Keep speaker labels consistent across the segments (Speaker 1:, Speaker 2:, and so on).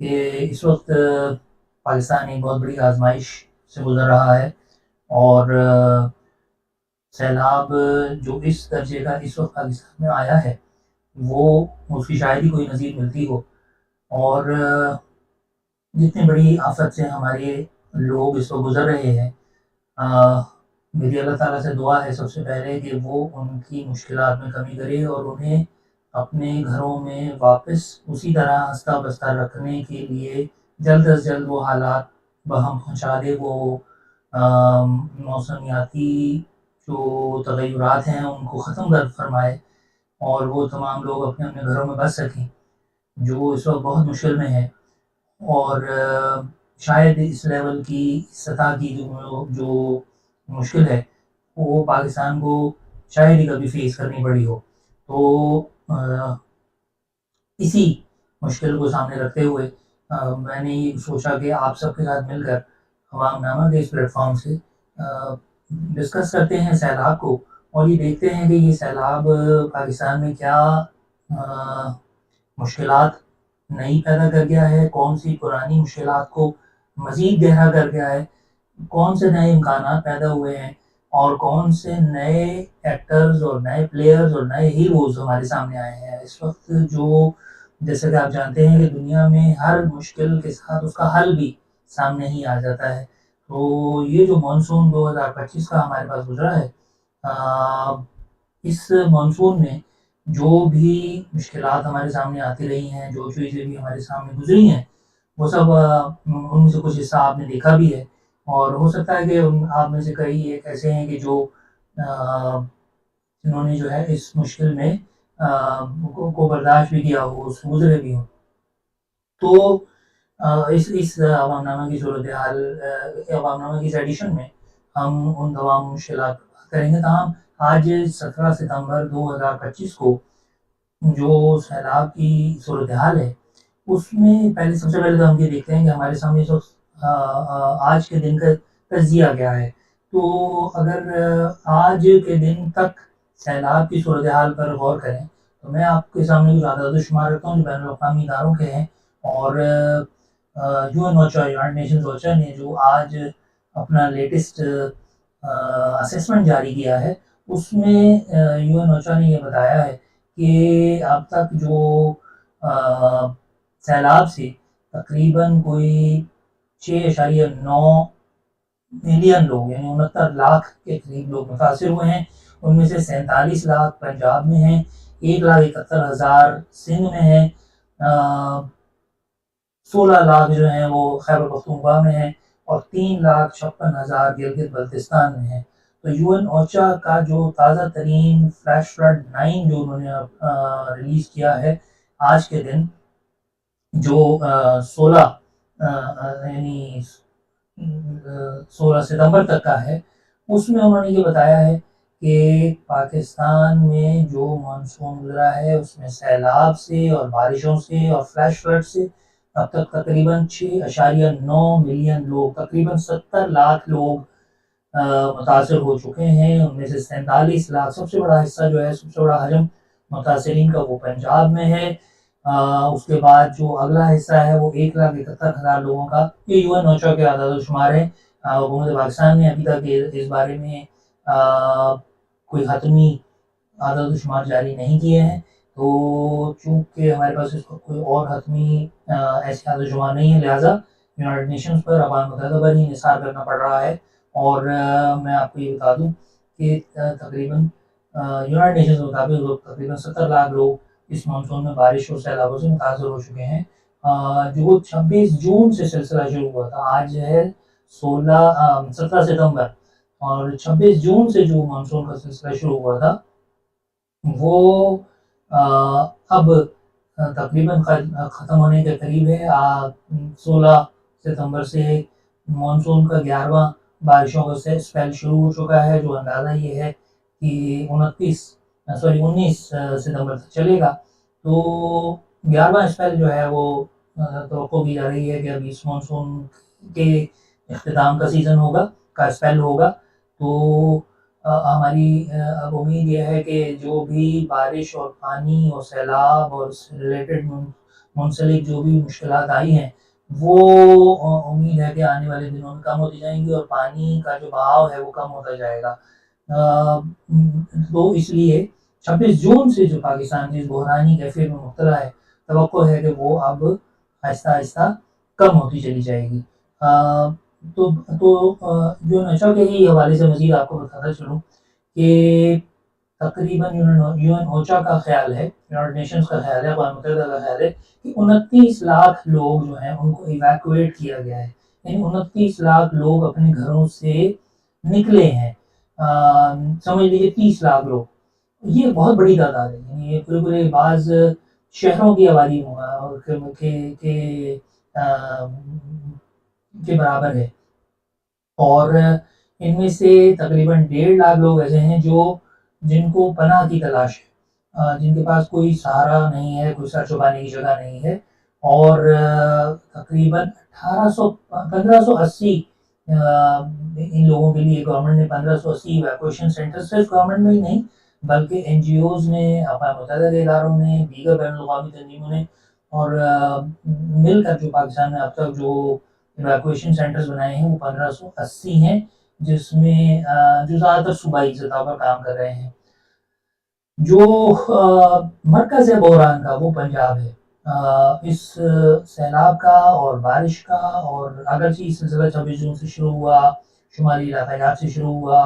Speaker 1: کہ اس وقت پاکستان ایک بہت بڑی آزمائش سے گزر رہا ہے، اور سیلاب جو اس درجے کا اس وقت پاکستان میں آیا ہے وہ اس کی شاید ہی کوئی نظیر ملتی ہو۔ اور جتنی بڑی آفت سے ہمارے لوگ اس وقت گزر رہے ہیں، میری اللہ تعالیٰ سے دعا ہے سب سے پہلے کہ وہ ان کی مشکلات میں کمی کرے اور انہیں اپنے گھروں میں واپس اسی طرح ہنستا بستا رکھنے کے لیے جلد از جلد وہ حالات بہم پہنچا دے، وہ موسمیاتی جو تغیرات ہیں ان کو ختم کر فرمائے، اور وہ تمام لوگ اپنے اپنے گھروں میں بس سکیں جو اس وقت بہت مشکل میں ہے۔ اور شاید اس لیول کی سطح کی جو مشکل ہے وہ پاکستان کو شاید ہی کبھی فیس کرنی پڑی ہو۔ تو اسی مشکل کو سامنے رکھتے ہوئے میں نے یہ سوچا کہ آپ سب کے ساتھ مل کر عوام نامہ کے اس پلیٹ فارم سے ڈسکس کرتے ہیں سیلاب کو، اور یہ دیکھتے ہیں کہ یہ سیلاب پاکستان میں کیا مشکلات نئی پیدا کر گیا ہے، کون سی پرانی مشکلات کو مزید گہرا کر گیا ہے، کون سے نئے امکانات پیدا ہوئے ہیں، اور کون سے نئے ایکٹرز اور نئے پلیئرز اور نئے ہیروز ہمارے سامنے آئے ہیں اس وقت۔ جو جیسا کہ آپ جانتے ہیں کہ دنیا میں ہر مشکل کے ساتھ اس کا حل بھی سامنے ہی آ جاتا ہے۔ تو یہ جو مانسون 2025 کا ہمارے پاس گزرا ہے، اس مانسون میں جو بھی مشکلات ہمارے سامنے آتی رہی ہیں، جو چیزیں بھی ہمارے سامنے گزری ہیں، وہ سب ان میں سے کچھ حصہ آپ نے دیکھا بھی ہے، اور ہو سکتا ہے کہ آپ میں سے کئی ایک ایسے ہیں کہ جو جنہوں نے جو ہے اس مشکل میں کو برداشت بھی کیا ہو، اس گزرے بھی ہوں۔ تو اس عوام نامہ کی صورتحال، عوام نامہ کی اس ایڈیشن میں ہم ان تمام مشکلات پر بات کریں گے۔ تاہم آج 17 ستمبر 2025 کو جو سیلاب کی صورتحال ہے اس میں سب سے پہلے تو ہم یہ دیکھتے ہیں کہ ہمارے سامنے جو آج کے دن کا تجزیہ کیا ہے۔ تو اگر آج کے دن تک سیلاب کی صورتحال پر غور کریں تو میں آپ کے سامنے کچھ اعداد و شمار رکھتا ہوں جو بین الاقوامی اداروں کے ہیں، اور یو این اوچا، یونائیٹڈ نیشنز اوچا نے جو آج اپنا لیٹسٹ اسیسمنٹ جاری کیا ہے اس میں یو این اوچا نے یہ بتایا ہے کہ اب تک جو سیلاب سے تقریباً کوئی 6.9 ملین لوگ یعنی 69 لاکھ کے قریب لوگ متاثر ہوئے ہیں۔ ان میں سے 47 لاکھ پنجاب میں ہیں، 1,71,000 سندھ میں ہیں، 16 لاکھ جو ہیں وہ خیبر پختونخوا میں ہیں، اور 3,56,000 گلگت بلتستان میں ہیں۔ تو یو این اوچا کا جو تازہ ترین فلیش فلڈ 9 جو انہوں نے ریلیز کیا ہے آج کے دن، جو 16 یعنی 16 ستمبر تک کا ہے، اس میں انہوں نے یہ بتایا ہے کہ پاکستان میں جو مانسون گزرا ہے اس میں سیلاب سے اور بارشوں سے اور فلیش فلڈ سے اب تک تقریباً 6.9 ملین لوگ، تقریباً 70 لاکھ لوگ متاثر ہو چکے ہیں۔ ان میں سے 47 لاکھ، سب سے بڑا حصہ جو ہے، سب سے بڑا حجم متاثرین کا وہ پنجاب میں ہے۔ اس کے بعد جو اگلا حصہ ہے وہ 1,71,000 لوگوں کا، یہ یو این اوچا کے اعداد و شمار ہیں۔ حکومت پاکستان نے ابھی تک اس بارے میں کوئی حتمی اعداد و شمار جاری نہیں کیے ہیں، تو چونکہ ہمارے پاس اس کو کوئی اور حتمی ایسے اعداد و شمار نہیں ہے، لہٰذا یونائٹڈ نیشنز پر، اقوام متحدہ پر ہی انحصار کرنا پڑ رہا ہے۔ اور میں آپ کو یہ بتا دوں کہ تقریباً یونائٹڈ نیشنز کے مطابق تقریباً 70 لاکھ لوگ اس مانسون میں بارش اور سیلابوں سے متاثر ہو چکے ہیں۔ جو 26 جون سے سلسلہ شروع ہوا تھا، آج ہے 17 ستمبر، اور 26 جون سے جو مانسون کا سلسلہ شروع ہوا تھا وہ اب تقریباً ختم ہونے کے قریب ہے۔ 16 ستمبر سے مانسون کا 11واں بارشوں کا اسپیل شروع ہو چکا ہے، جو اندازہ یہ ہے کہ 19 ستمبر تک چلے گا۔ تو 11واں اسپیل جو ہے وہ توقع کی جا رہی ہے کہ اب اس مانسون کے اختتام کا سیزن ہوگا، کا اسپیل ہوگا۔ تو ہماری اب امید یہ ہے کہ جو بھی بارش اور پانی اور سیلاب اور اس سے ریلیٹڈ منسلک جو بھی مشکلات آئی ہیں وہ امید ہے کہ آنے والے دنوں میں کم ہوتی جائیں گی اور پانی کا جو بہاؤ ہے وہ کم ہوتا جائے گا۔ تو اس لیے 26 جون سے جو پاکستان کی بحرانی کیفیت میں مبتلا ہے، توقع ہے کہ وہ اب آہستہ آہستہ کم ہوتی چلی جائے گی۔ تو جو نشہ کے ہی حوالے سے مزید آپ کو بتاتا چلوں کہ تقریباً یو این اوچا کا خیال ہے، یونائیٹڈ نیشنز کا خیال ہے، اقوام متحدہ کا خیال ہے کہ 29 لاکھ لوگ جو ہیں ان کو ایویکویٹ کیا گیا ہے، یعنی 29 لاکھ لوگ اپنے گھروں سے نکلے ہیں۔ سمجھ لیجیے 30 لاکھ لوگ، یہ بہت بڑی تعداد ہے، یعنی یہ پورے پورے بعض شہروں کی آبادی کے برابر ہے۔ اور ان میں سے تقریباً 1.5 لاکھ لوگ ایسے ہیں جن کو پناہ کی تلاش ہے، جن کے پاس کوئی سہارا نہیں ہے، کوئی سر چھپانے کی جگہ نہیں ہے، اور تقریباً 1580 ان لوگوں کے لیے گورنمنٹ نے 1580 ایویکویشن سینٹر صرف گورنمنٹ میں ہی نہیں بلکہ این جی اوز نے، اقوام متحدہ کے اداروں نے، دیگر بین الاقوامی تنظیموں نے اور مل کر جو پاکستان میں اب تک جو ایویکویشن سینٹرز بنائے ہیں وہ 1580 ہیں، جس میں جو زیادہ تر صوبائی سطح پر کام کر رہے ہیں۔ جو مرکز ہے بحران کا وہ پنجاب ہے۔ اس سیلاب کا اور بارش کا، اور اگرچہ یہ سلسلہ 26 جون سے شروع ہوا، شمالی علاقہ سے شروع ہوا،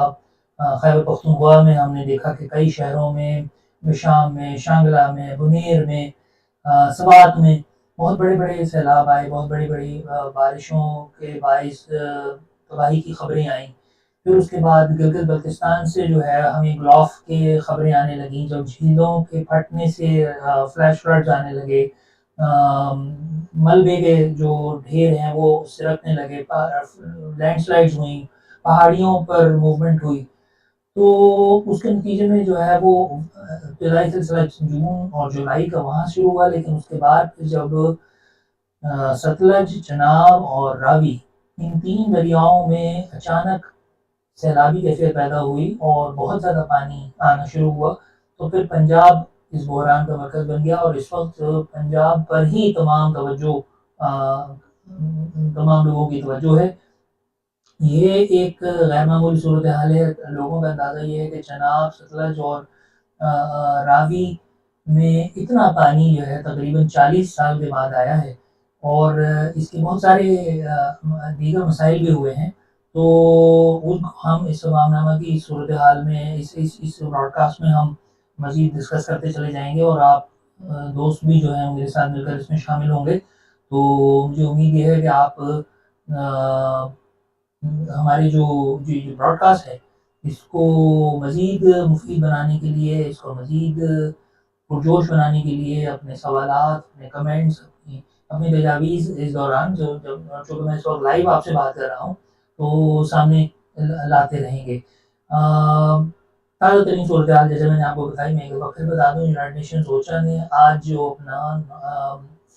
Speaker 1: خیبر پختونخوا میں ہم نے دیکھا کہ کئی شہروں میں، شام میں، شانگلہ میں، بنیر میں، سوات میں بہت بڑے بڑے سیلاب آئے، بہت بڑی بڑی بارشوں کے باعث تباہی کی خبریں آئیں۔ پھر اس کے بعد گلگت بلتستان سے جو ہے ہمیں گلاف کے خبریں آنے لگیں، جب جھیلوں کے پھٹنے سے فلیش فلڈز آنے لگے، ملبے کے جو ڈھیر ہیں وہ سرکنے لگے، لینڈ سلائڈز ہوئیں، پہاڑیوں پر موومنٹ ہوئی۔ تو اس کے نتیجے میں جو ہے وہ ابتدائی سلسلہ جون اور جولائی کا وہاں شروع ہوا، لیکن اس کے بعد جب ستلج، چناب اور راوی ان 3 دریاؤں میں اچانک سیلابی کیفیت پیدا ہوئی اور بہت زیادہ پانی آنا شروع ہوا، تو پھر پنجاب اس بحران کا مرکز بن گیا، اور اس وقت پنجاب پر ہی تمام لوگوں کی توجہ ہے۔ یہ ایک غیر معمولی صورتحال ہے۔ لوگوں کا اندازہ یہ ہے کہ چناب، ستلج اور راوی میں اتنا پانی جو ہے تقریباً 40 سال کے بعد آیا ہے، اور اس کے بہت سارے دیگر مسائل بھی ہوئے ہیں۔ تو ہم اس تمام نامہ کی صورتحال میں اس براڈ کاسٹ میں ہم مزید ڈسکس کرتے چلے جائیں گے، اور آپ دوست بھی جو ہیں میرے ساتھ مل کر اس میں شامل ہوں گے۔ تو مجھے امید یہ ہے کہ آپ ہماری جو براڈ کاسٹ ہے اس کو مزید مفید بنانے کے لیے، اس کو مزید پرجوش بنانے کے لیے اپنے سوالات، اپنے کمنٹس، اپنی تجاویز اس دوران چونکہ میں اس وقت لائیو آپ سے بات کر رہا ہوں تو سامنے لاتے رہیں گے۔ تازہ ترین صورتحال جیسے میں نے آپ کو بتائی، میں ایک بار پھر بتا دوں، یونائیٹڈ نیشنز اوچا نے آج جو اپنا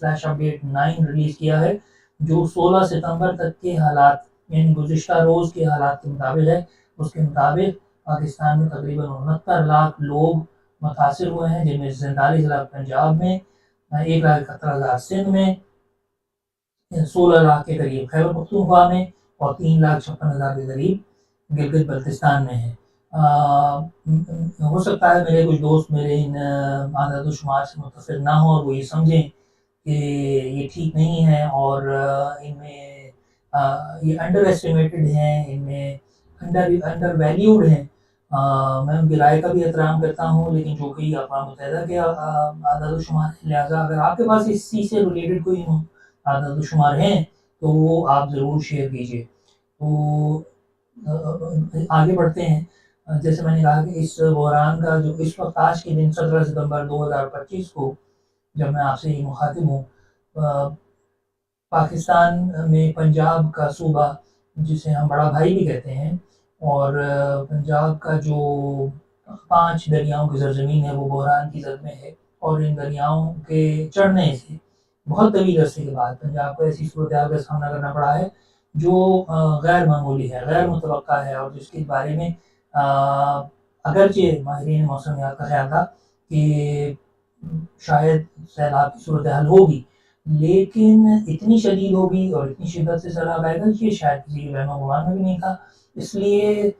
Speaker 1: فلیش اپڈیٹ 9 ریلیز کیا ہے، جو 16 ستمبر تک کے حالات یعنی گزشتہ روز کے حالات کے مطابق ہے۔ اس کے مطابق پاکستان میں تقریباً 69 لاکھ لوگ متاثر ہوئے ہیں، جن میں 47 لاکھ پنجاب میں، 1,71,000 سندھ میں، 16 لاکھ کے قریب خیبر پختونخوا میں، اور 3,56,000 کے قریب گلگت بلتستان میں ہے۔ ہو سکتا ہے میرے کچھ دوست میرے ان اعداد و شمار سے متفق نہ ہوں، اور وہ یہ سمجھیں کہ یہ ٹھیک نہیں ہے، اور ان میں یہ انڈر ایسٹیمیٹڈ ہیں، ان میں انڈر ویلیوڈ ہیں۔ میں ان کی رائے کا بھی احترام کرتا ہوں، لیکن جو کہ اقوام متحدہ کے اعداد و شمار ہیں، لہٰذا اگر آپ کے پاس اس چیز سے ریلیٹڈ کوئی اعداد و شمار ہیں تو وہ آپ ضرور شیئر کیجیے۔ تو آگے بڑھتے ہیں۔ جیسے میں نے کہا کہ اس بحران کا جو اس وقت آج کے دن 17 ستمبر 2025 کو جب میں آپ سے یہ مخاطب ہوں، پاکستان میں پنجاب کا صوبہ جسے ہم بڑا بھائی بھی کہتے ہیں، اور پنجاب کا جو 5 دریاؤں کی سرزمین ہے وہ بحران کی زد میں ہے، اور ان دریاؤں کے چڑھنے سے بہت طویل عرصے کے بعد پنجاب کو ایسی صورتحال کا سامنا کرنا پڑا ہے جو غیر معمولی ہے، غیر متوقع ہے، اور جس کے بارے میں اگرچہ ماہرین موسمیات کا خیال تھا کہ شاید سیلاب کی صورتحال ہوگی، لیکن اتنی شدید ہوگی اور اتنی شدت سے سیلاب آئے گا کہ یہ شاید کسی کے وہم و گمان میں بھی نہیں تھا۔ اس لیے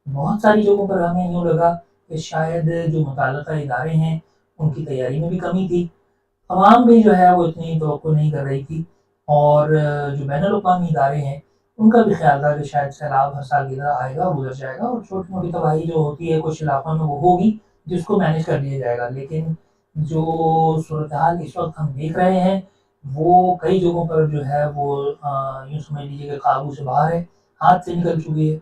Speaker 1: بہت ساری جگہوں پر ہمیں یوں لگا کہ شاید جو متعلقہ ادارے ہیں ان کی تیاری میں بھی کمی تھی، عوام بھی جو ہے وہ اتنی توقع نہیں کر رہی تھی، اور جو بین الاقوامی ادارے ہیں ان کا بھی خیال تھا کہ شاید سیلاب ہر سال کی طرح آئے گا، گزر جائے گا، اور چھوٹی موٹی تباہی جو ہوتی ہے کچھ علاقوں میں وہ ہوگی جس کو مینیج کر لیا جائے گا۔ لیکن جو صورتحال اس وقت ہم دیکھ رہے ہیں وہ کئی جگہوں پر جو ہے وہ یوں سمجھ لیجیے کہ قابو سے باہر ہے، ہاتھ سے نکل چکی ہے۔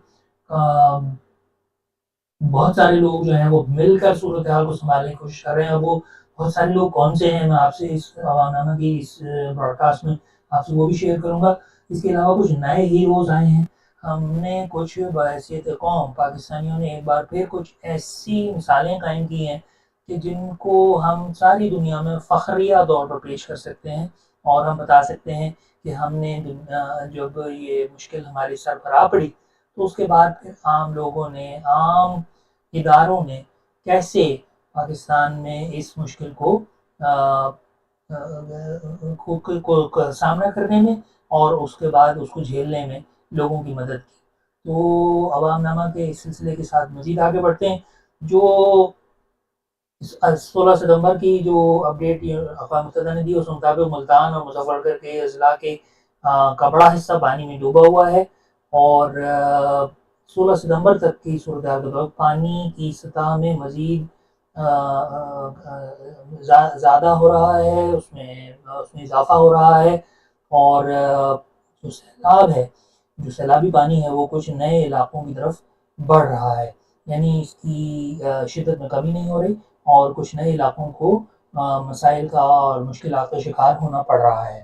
Speaker 1: بہت سارے لوگ جو ہیں وہ مل کر صورتحال کو سنبھالنے کی کوشش کر رہے ہیں، اور وہ بہت سارے لوگ کون سے ہیں میں آپ سے اس عوام نامہ کی اس براڈ کاسٹ میں آپ سے وہ بھی شیئر کروں گا۔ اس کے علاوہ کچھ نئے ہیروز آئے ہیں، ہم نے کچھ بحیثیت قوم پاکستانیوں نے ایک بار پھر کچھ ایسی مثالیں قائم کی ہیں کہ جن کو ہم ساری دنیا میں فخریہ طور پر پیش کر سکتے ہیں، اور ہم بتا سکتے ہیں کہ ہم نے جب یہ مشکل ہمارے سر پر آ پڑی تو اس کے بعد پھر عام لوگوں نے، عام اداروں نے کیسے پاکستان میں اس مشکل کو سامنا کرنے میں اور اس کے بعد اس کو جھیلنے میں لوگوں کی مدد کی۔ تو عوام نامہ کے اس سلسلے کے ساتھ مزید آگے بڑھتے ہیں۔ جو 16 ستمبر کی جو اپڈیٹ اقوام متحدہ نے دی اس مطابق ملتان اور مظفر نگر کے اضلاع کے کا بڑا حصہ پانی میں ڈوبا ہوا ہے، اور 16 ستمبر تک کی صورتحال کے دوران پانی کی سطح میں مزید زیادہ ہو رہا ہے، اس میں اضافہ ہو رہا ہے، اور جو سیلاب ہے، جو سیلابی پانی ہے وہ کچھ نئے علاقوں کی طرف بڑھ رہا ہے، یعنی اس کی شدت میں کمی نہیں ہو رہی، اور کچھ نئے علاقوں کو مسائل کا اور مشکلات کا شکار ہونا پڑ رہا ہے۔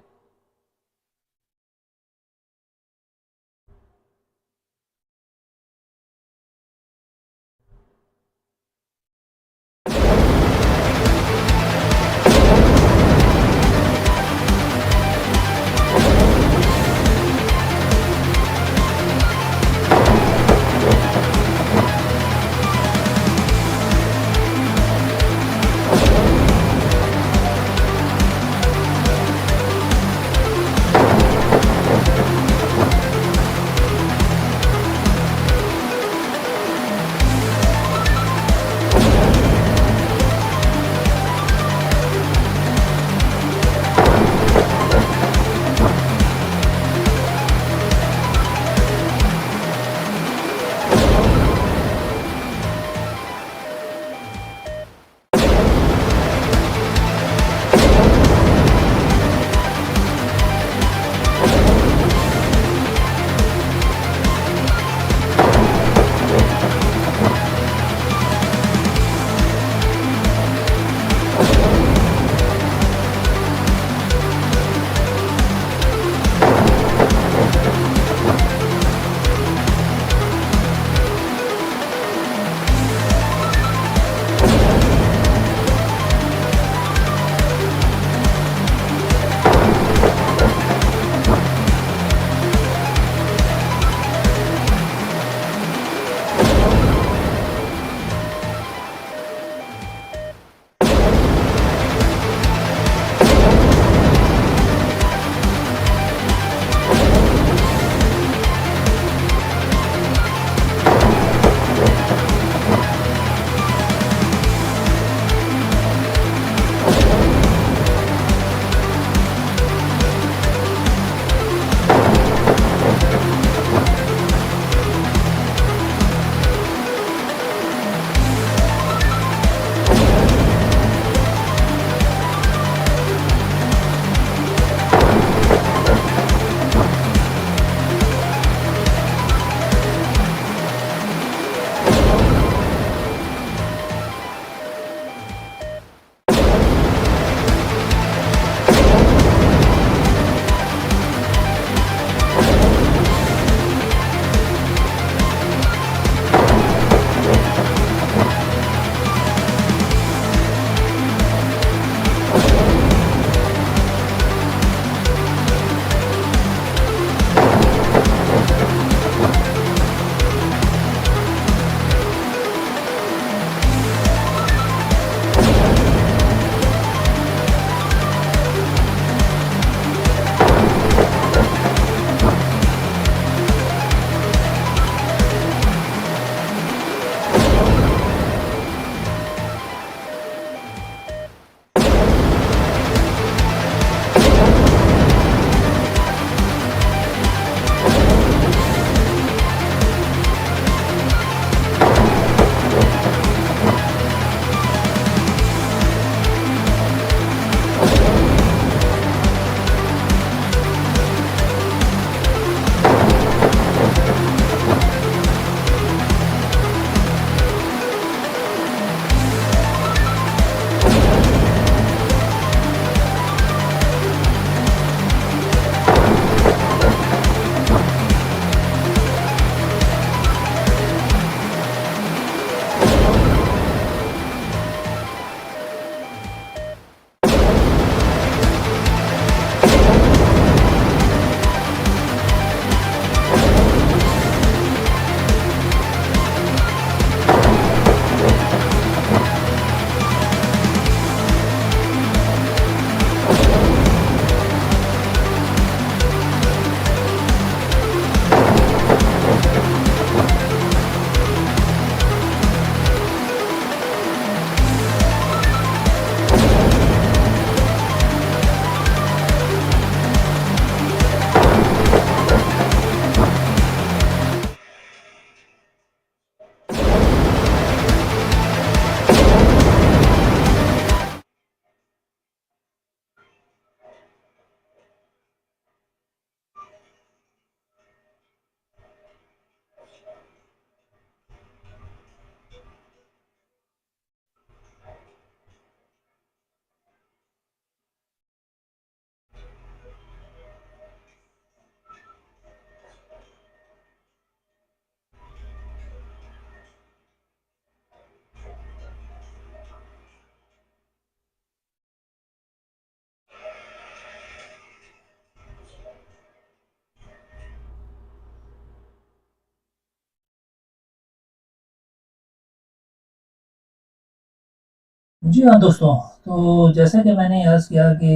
Speaker 1: جی ہاں دوستوں، تو جیسا کہ میں نے عرض کیا کہ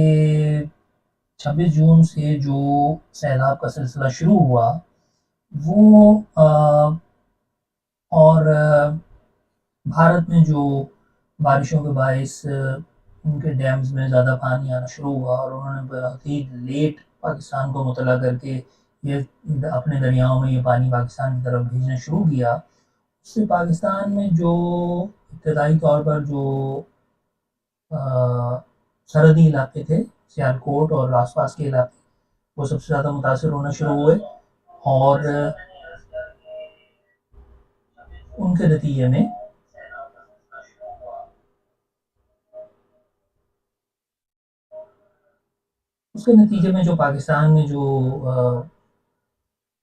Speaker 1: 26 جون سے جو سیلاب کا سلسلہ شروع ہوا وہ اور بھارت میں جو بارشوں کے باعث ان کے ڈیمز میں زیادہ پانی آنا شروع ہوا اور انہوں نے بہت ہی لیٹ پاکستان کو مطلع کر کے یہ اپنے دریاؤں میں یہ پانی پاکستان کی طرف بھیجنا شروع کیا، اس سے پاکستان میں جو ابتدائی طور پر جو سرحدی علاقے تھے، سیالکوٹ اور آس پاس کے علاقے، وہ سب سے زیادہ متاثر ہونا شروع ہوئے اور ان کے نتیجے میں جو پاکستان میں جو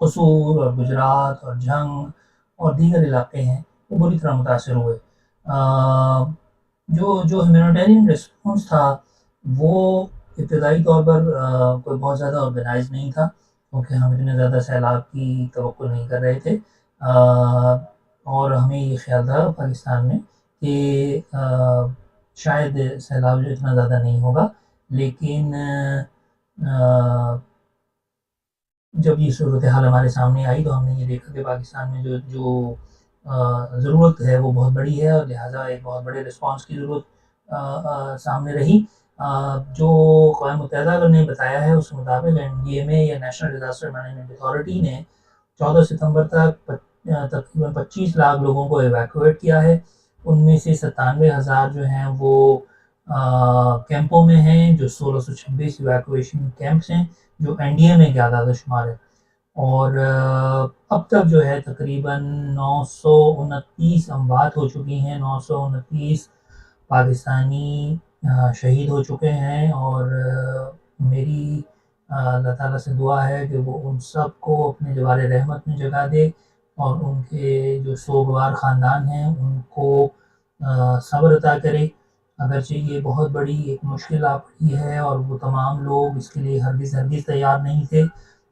Speaker 1: قصور اور گجرات اور جھنگ اور دیگر علاقے ہیں وہ بری طرح متاثر ہوئے۔ جو ہیومینیٹیرین رسپانس تھا وہ ابتدائی طور پر کوئی بہت زیادہ آرگنائز نہیں تھا، کیونکہ ہم اتنے زیادہ سیلاب کی توقع نہیں کر رہے تھے، اور ہمیں یہ خیال تھا پاکستان میں کہ شاید سیلاب جو اتنا زیادہ نہیں ہوگا، لیکن جب یہ صورتحال ہمارے سامنے آئی تو ہم نے یہ دیکھا کہ پاکستان میں جو ضرورت ہے وہ بہت بڑی ہے، اور لہٰذا ایک بہت بڑے رسپانس کی ضرورت سامنے رہی۔ جو اقوام متحدہ نے بتایا ہے اس کے مطابق NDMA یا نیشنل ڈیزاسٹر مینجمنٹ اتھارٹی نے 14 ستمبر تک تقریباً 25 لاکھ لوگوں کو ایویکویٹ کیا ہے، ان میں سے 97,000 جو ہیں وہ کیمپوں میں ہیں، جو 1626 ایویکویشن کیمپس ہیں جو NDMA کے اعداد و شمار ہے، اور اب تک جو ہے تقریباً 929 اموات ہو چکی ہیں، 929 پاکستانی شہید ہو چکے ہیں، اور میری اللہ تعالیٰ سے دعا ہے کہ وہ ان سب کو اپنے جوار رحمت میں جگہ دے، اور ان کے جو سوگوار خاندان ہیں ان کو صبر عطا کرے، اگرچہ یہ بہت بڑی ایک مشکل آ پڑی ہے اور وہ تمام لوگ اس کے لیے ہرگز تیار نہیں تھے،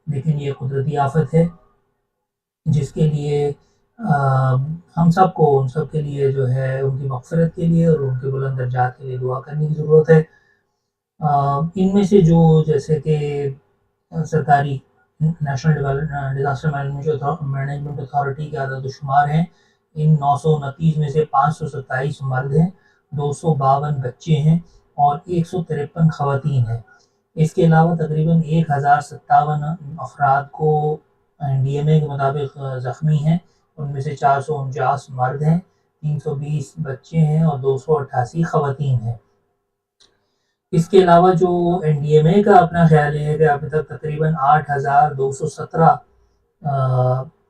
Speaker 1: لیکن یہ قدرتی آفت ہے جس کے لیے ہم سب کو ان سب کے لیے جو ہے ان کی مغفرت کے لیے اور ان کے بلند درجات کے لیے دعا کرنے کی ضرورت ہے۔ ان میں سے جو جیسے کہ سرکاری نیشنل ڈیزاسٹر مینجمنٹ اتھارٹی کے عدد و شمار ہیں، ان 929 میں سے 527 مرد ہیں، 252 بچے ہیں اور 153 خواتین ہیں۔ اس کے علاوہ تقریباً 1057 افراد کو NDMA کے مطابق زخمی ہیں، ان میں سے 449 مرد ہیں، 320 بچے ہیں اور 288 خواتین ہیں۔ اس کے علاوہ جو NDMA کا اپنا خیال ہے کہ ابھی تک تقریباً 8,217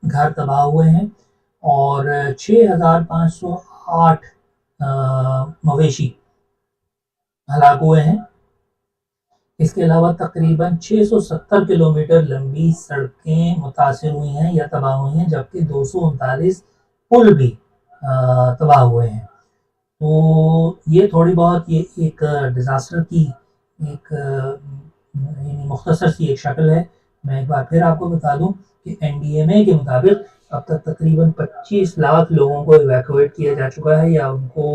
Speaker 1: گھر تباہ ہوئے ہیں اور 6,508 مویشی ہلاک ہوئے ہیں۔ اس کے علاوہ تقریباً 670 کلومیٹر لمبی سڑکیں متاثر ہوئی ہیں یا تباہ ہوئی ہیں، جبکہ 239 پل بھی تباہ ہوئے ہیں۔ تو یہ تھوڑی بہت یہ ایک ڈیزاسٹر کی ایک مختصر سی ایک شکل ہے۔ میں ایک بار پھر آپ کو بتا دوں کہ NDMA کے مطابق اب تک تقریباً 25 لاکھ لوگوں کو ایویکویٹ کیا جا چکا ہے یا ان کو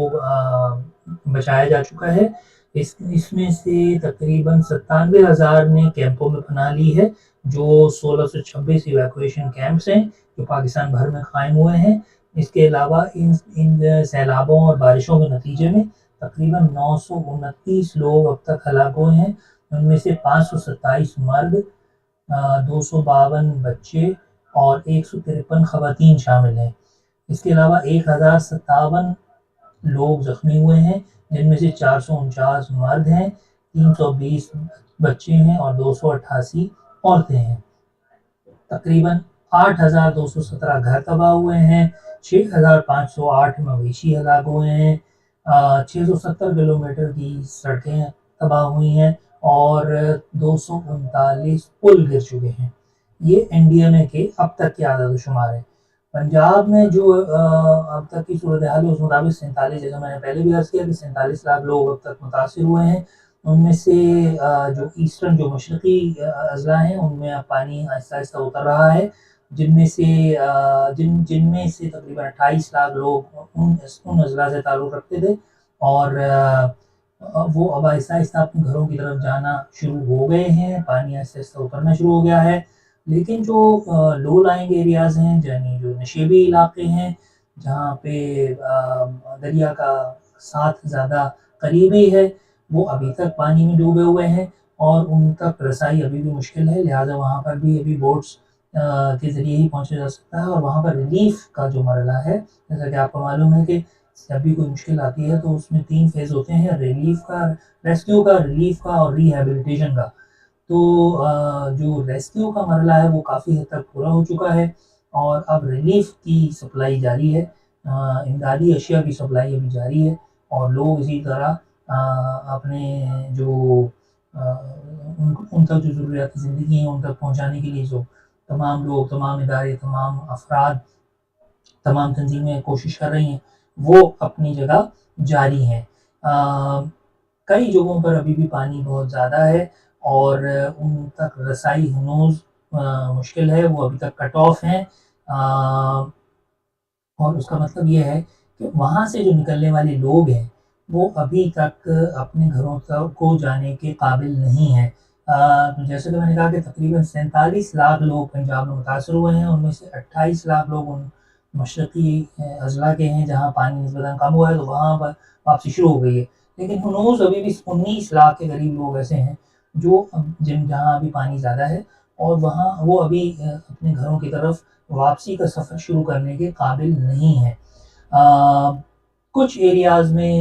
Speaker 1: بچایا جا چکا ہے۔ اس میں سے تقریباً 97,000 نے کیمپوں میں پناہ لی ہے، جو 1626 ایویکویشن کیمپس ہیں جو پاکستان بھر میں قائم ہوئے ہیں۔ اس کے علاوہ ان سیلابوں اور بارشوں کے نتیجے میں تقریباً 929 لوگ اب تک ہلاک ہوئے ہیں، ان میں سے 527 مرد، 252 بچے اور 153 خواتین شامل ہیں۔ اس کے علاوہ 1057 لوگ زخمی ہوئے ہیں، جن میں سے 449 مرد ہیں، 320 بچے ہیں اور 288 عورتیں ہیں۔ تقریباً 8,217 گھر تباہ ہوئے ہیں، 6,508 مویشی ہلاک ہوئے ہیں، 670 کلومیٹر کی سڑکیں تباہ ہوئی ہیں اور 239 پل گر چکے ہیں۔ یہ NDMA کے اب تک کے اعداد و شمار ہیں۔ پنجاب میں جو اب تک کی صورتحال ہے اس مطابق 47، جیسا میں نے پہلے بھی عرض کیا کہ 47 لاکھ لوگ اب تک متاثر ہوئے ہیں، ان میں سے جو ایسٹرن جو مشرقی اضلاع ہیں ان میں اب پانی آہستہ آہستہ اتر رہا ہے، جن میں سے تقریباً 28 لاکھ لوگ ان اضلاع سے تعلق رکھتے تھے اور وہ اب آہستہ آہستہ اپنے گھروں کی طرف جانا شروع ہو گئے ہیں، پانی آہستہ آہستہ اترنا شروع ہو گیا ہے۔ لیکن جو لو لائنگ ایریاز ہیں، یعنی جو نشیبی علاقے ہیں، جہاں پہ دریا کا ساتھ زیادہ قریبی ہے، وہ ابھی تک پانی میں ڈوبے ہوئے ہیں اور ان تک رسائی ابھی بھی مشکل ہے، لہٰذا وہاں پر بھی ابھی بوٹس کے ذریعے ہی پہنچا جا سکتا ہے۔ اور وہاں پر ریلیف کا جو مرحلہ ہے، جیسا کہ آپ کو معلوم ہے کہ جب بھی کوئی مشکل آتی ہے تو اس میں 3 فیز ہوتے ہیں: ریلیف کا، ریسکیو کا، ریلیف کا اور ریہیبلیٹیشن کا۔ تو جو ریسکیو کا مرحلہ ہے وہ کافی حد تک پورا ہو چکا ہے، اور اب ریلیف کی سپلائی جاری ہے، امدادی اشیاء کی سپلائی ابھی جاری ہے، اور لوگ اسی طرح اپنے جو ان تک جو ضروریات زندگی ہیں ان تک پہنچانے کے لیے جو تمام لوگ، تمام ادارے، تمام افراد، تمام تنظیمیں کوشش کر رہی ہیں، وہ اپنی جگہ جاری ہیں۔ کئی جگہوں پر ابھی بھی پانی بہت زیادہ ہے اور ان تک رسائی ہنوز مشکل ہے، وہ ابھی تک کٹ آف ہیں، اور اس کا مطلب یہ ہے کہ وہاں سے جو نکلنے والے لوگ ہیں وہ ابھی تک اپنے گھروں تک کو جانے کے قابل نہیں ہیں۔ جیسے کہ میں نے کہا کہ تقریباً 47 لاکھ لوگ پنجاب میں متاثر ہوئے ہیں، ان میں سے 28 لاکھ لوگ ان مشرقی اضلاع کے ہیں جہاں پانی نسبتاً کم ہوا ہے، تو وہاں پر واپسی شروع ہو گئی ہے۔ لیکن ہنوز ابھی بھی 19 لاکھ کے قریب لوگ ایسے ہیں جو جہاں ابھی پانی زیادہ ہے، اور وہاں وہ ابھی اپنے گھروں کی طرف واپسی کا سفر شروع کرنے کے قابل نہیں ہے۔ کچھ ایریاز میں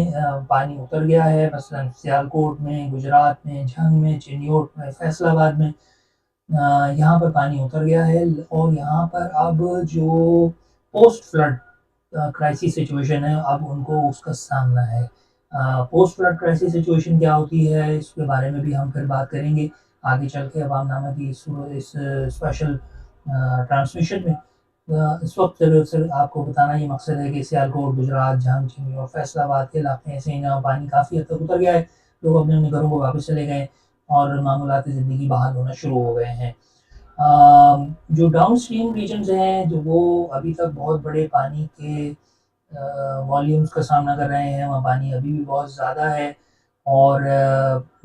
Speaker 1: پانی اتر گیا ہے، مثلا سیالکوٹ میں، گجرات میں، جھنگ میں، چنیوٹ میں، فیصل آباد میں، یہاں پر پانی اتر گیا ہے، اور یہاں پر اب جو پوسٹ فلڈ کرائسس سچویشن ہے، اب ان کو اس کا سامنا ہے۔ پوسٹ فلڈ کرائسس سچویشن کیا ہوتی ہے، اس کے بارے میں بھی ہم پھر بات کریں گے آگے چل کے عوام نامہ کی اس اسپیشل ٹرانسمیشن میں۔ اس وقت صرف آپ کو بتانا یہ مقصد ہے کہ سیالکوٹ، گجرات، جھنگ، چنی اور فیصل آباد کے علاقے ایسے ہیں جہاں پانی کافی حد تک اتر گیا ہے، لوگ اپنے گھروں کو واپس چلے گئے اور معمولات زندگی بحال ہونا شروع ہو گئے ہیں۔ جو ڈاؤن اسٹریم ریجنز ہیں، جو وہ ابھی تک بہت بڑے پانی کے والیومز کا سامنا کر رہے ہیں، وہاں پانی ابھی بھی بہت زیادہ ہے، اور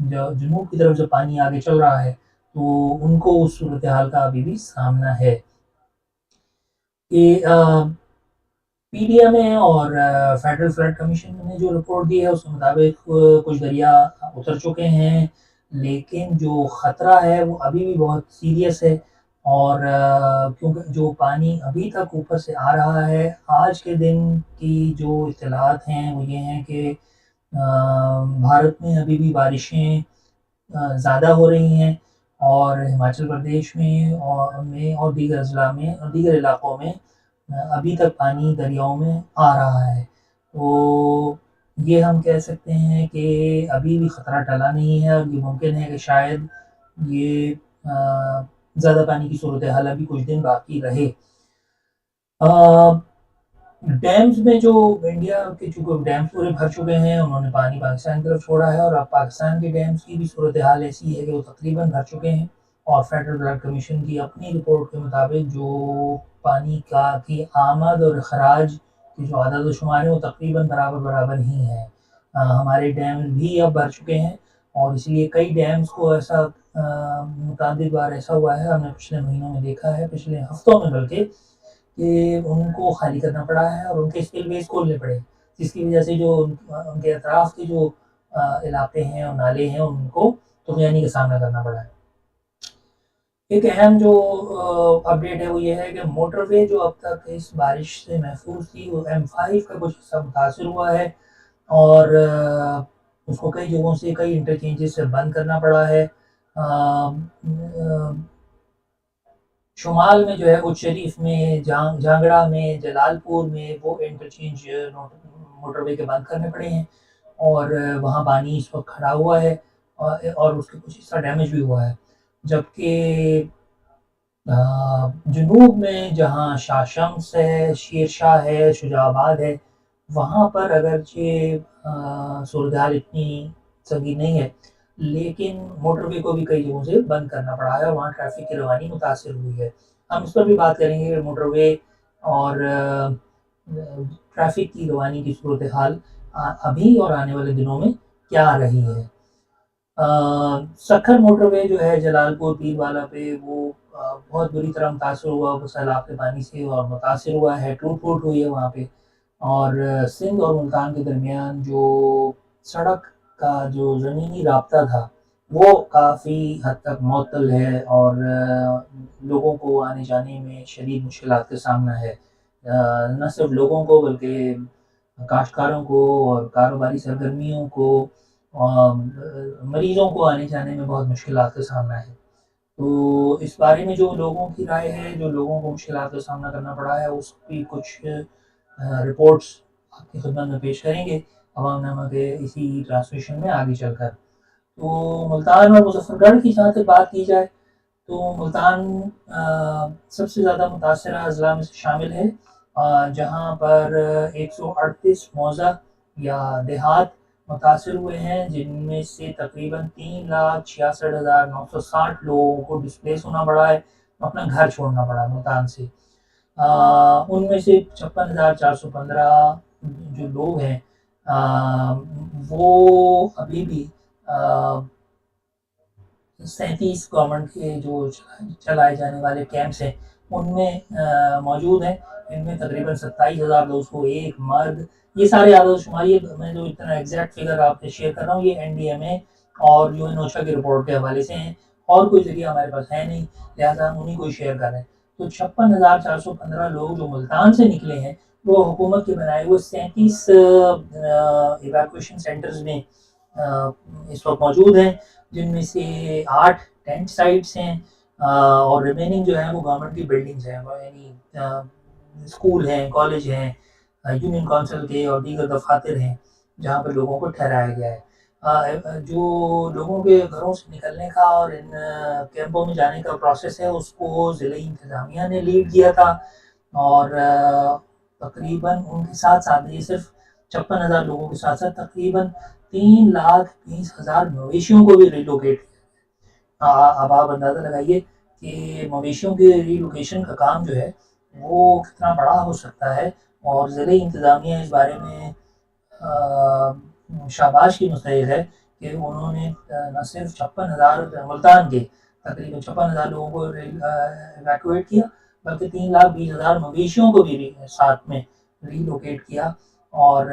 Speaker 1: جو جنوب کی طرف جو پانی آگے چل رہا ہے تو ان کو اس صورتحال کا ابھی بھی سامنا ہے۔ کہ پی ڈی ایم اے اور فیڈرل فلڈ کمیشن نے جو رپورٹ دی ہے اس کے مطابق کچھ دریا اتر چکے ہیں، لیکن جو خطرہ ہے وہ ابھی بھی بہت سیریس ہے، اور کیونکہ جو پانی ابھی تک اوپر سے آ رہا ہے، آج کے دن کی جو اطلاعات ہیں وہ یہ ہیں کہ بھارت میں ابھی بھی بارشیں زیادہ ہو رہی ہیں، اور ہماچل پردیش میں اور دیگر اضلاع میں اور دیگر علاقوں میں ابھی تک پانی دریاؤں میں آ رہا ہے۔ تو یہ ہم کہہ سکتے ہیں کہ ابھی بھی خطرہ ٹلا نہیں ہے، اور یہ ممکن ہے کہ شاید یہ زیادہ پانی کی صورتحال ابھی کچھ دن باقی رہے۔ ڈیمز میں جو انڈیا کے چونکہ ڈیمز پورے بھر چکے ہیں، انہوں نے پانی پاکستان کی طرف چھوڑا ہے، اور اب پاکستان کے ڈیمز کی بھی صورتحال ایسی ہے کہ وہ تقریباً بھر چکے ہیں، اور فیڈرل فلڈ کمیشن کی اپنی رپورٹ کے مطابق جو پانی کی آمد اور اخراج کی جو عدد و شمار ہے وہ تقریباً برابر ہی ہیں۔ ہمارے ڈیم بھی اب بھر چکے ہیں، اور اس لیے کئی ڈیمز کو ایسا متعدد بار ایسا ہوا ہے، ہم نے پچھلے مہینوں میں دیکھا ہے، پچھلے ہفتوں میں بلکہ، کہ ان کو خالی کرنا پڑا ہے اور ان کے اسپل ویز کھولنے پڑے، جس کی وجہ سے جو ان کے اطراف کے جو علاقے ہیں اور نالے ہیں ان کو طغیانی کا سامنا کرنا پڑا ہے۔ ایک اہم جو اپڈیٹ ہے وہ یہ ہے کہ موٹر وے جو اب تک اس بارش سے محفوظ تھی، وہ M5 کا کچھ حصہ متاثر ہوا ہے، اور اس کو کئی جگہوں سے، کئی انٹرچینجز سے بند کرنا پڑا ہے۔ شمال میں جو ہے اچ شریف میں، جھانگڑا میں، جلال پور میں وہ انٹرچینج موٹر وے کے بند کرنے پڑے ہیں، اور وہاں پانی اس وقت کھڑا ہوا ہے، اور اس کے کچھ حصہ ڈیمیج بھی ہوا ہے۔ جبکہ جنوب میں جہاں شاہ شمس ہے، شیر شاہ ہے، شجاع آباد ہے، وہاں پر اگرچہ صورتحال اتنی سنگین نہیں ہے، لیکن موٹر وے کو بھی کئی جگہوں سے بند کرنا پڑا ہے، اور وہاں ٹریفک کی روانی متاثر ہوئی ہے۔ ہم اس پر بھی بات کریں گے کہ موٹر وے اور ٹریفک کی روانی کی صورتحال ابھی اور آنے والے دنوں میں کیا رہی ہے۔ سکھر موٹر وے جو ہے جلال پور پیر والا پہ، وہ بہت بری طرح متاثر ہوا وہ سیلاب کے پانی سے، اور متاثر ہوا ہے، ٹوٹ پھوٹ ہوئی ہے وہاں پہ۔ اور سندھ اور ملتان کے درمیان جو سڑک کا جو زمینی رابطہ تھا وہ کافی حد تک معطل ہے، اور لوگوں کو آنے جانے میں شدید مشکلات کا سامنا ہے۔ نہ صرف لوگوں کو بلکہ کاشتکاروں کو اور کاروباری سرگرمیوں کو، مریضوں کو آنے جانے میں بہت مشکلات کا سامنا ہے۔ تو اس بارے میں جو لوگوں کی رائے ہے، جو لوگوں کو مشکلات کا سامنا کرنا پڑا ہے، اس کی کچھ رپورٹس آپ کی خدمت میں پیش کریں گے عوام نامہ کے اسی ٹرانسمیشن میں آگے چل کر۔ تو ملتان اور مظفر گڑھ کی جہاں تک بات کی جائے تو ملتان سب سے زیادہ متاثرہ اضلاع میں سے شامل ہے، جہاں پر 138 موضع یا دیہات متاثر ہوئے ہیں، جن میں سے تقریباً 3,66,960 لوگوں کو ڈسپلیس ہونا پڑا ہے، اپنا گھر چھوڑنا پڑا ملتان سے۔ ان میں سے 56,415 جو لوگ ہیں وہ ابھی بھی 37 گورنمنٹ کے جو چلائے جانے والے کیمپس ہیں ان میں موجود ہیں۔ ان میں تقریباً 27,201 مرد، یہ سارے اعداد و شمار، یہ میں جو اتنا ایگزیکٹ فگر آپ سے شیئر کر رہا ہوں یہ NDMA اور UNOCHA کی رپورٹ کے حوالے سے ہیں، اور کوئی ذریعہ ہمارے پاس ہے نہیں، لہٰذا ہم انہیں کو شیئر کر رہے ہیں۔ تو 56,415 لوگ جو ملتان سے نکلے ہیں وہ حکومت کے بنائے ہوئے 37 ایویکویشن سینٹرز میں اس وقت موجود ہیں، جن میں سے 8 ٹینٹ سائٹس ہیں، اور ریمیننگ جو ہیں وہ گورنمنٹ کی بلڈنگز ہیں، یعنی اسکول ہیں، کالج ہیں، یونین کونسل کے اور دیگر دفاتر ہیں جہاں پر لوگوں کو ٹھہرایا گیا ہے۔ جو لوگوں کے گھروں سے نکلنے کا اور ان کیمپوں میں جانے کا پروسیس ہے اس کو ضلعی انتظامیہ نے لیڈ کیا تھا، اور تقریباً ان کے ساتھ ساتھ یہ صرف 56,000 لوگوں کے ساتھ ساتھ تقریباً 3,20,000 مویشیوں کو بھی ریلوکیٹ کیا۔ اب آپ اندازہ لگائیے کہ مویشیوں کے ریلوکیشن کا کام جو ہے وہ کتنا بڑا ہو سکتا ہے، اور ضلعی انتظامیہ اس بارے میں شاباش کی مستحق ہے کہ انہوں نے نہ صرف 56,000 ملتان کے تقریباً 56,000 لوگوں کو ایویکویٹ کیا، بلکہ 3,20,000 مویشیوں کو بھی ساتھ میں ریلوکیٹ کیا اور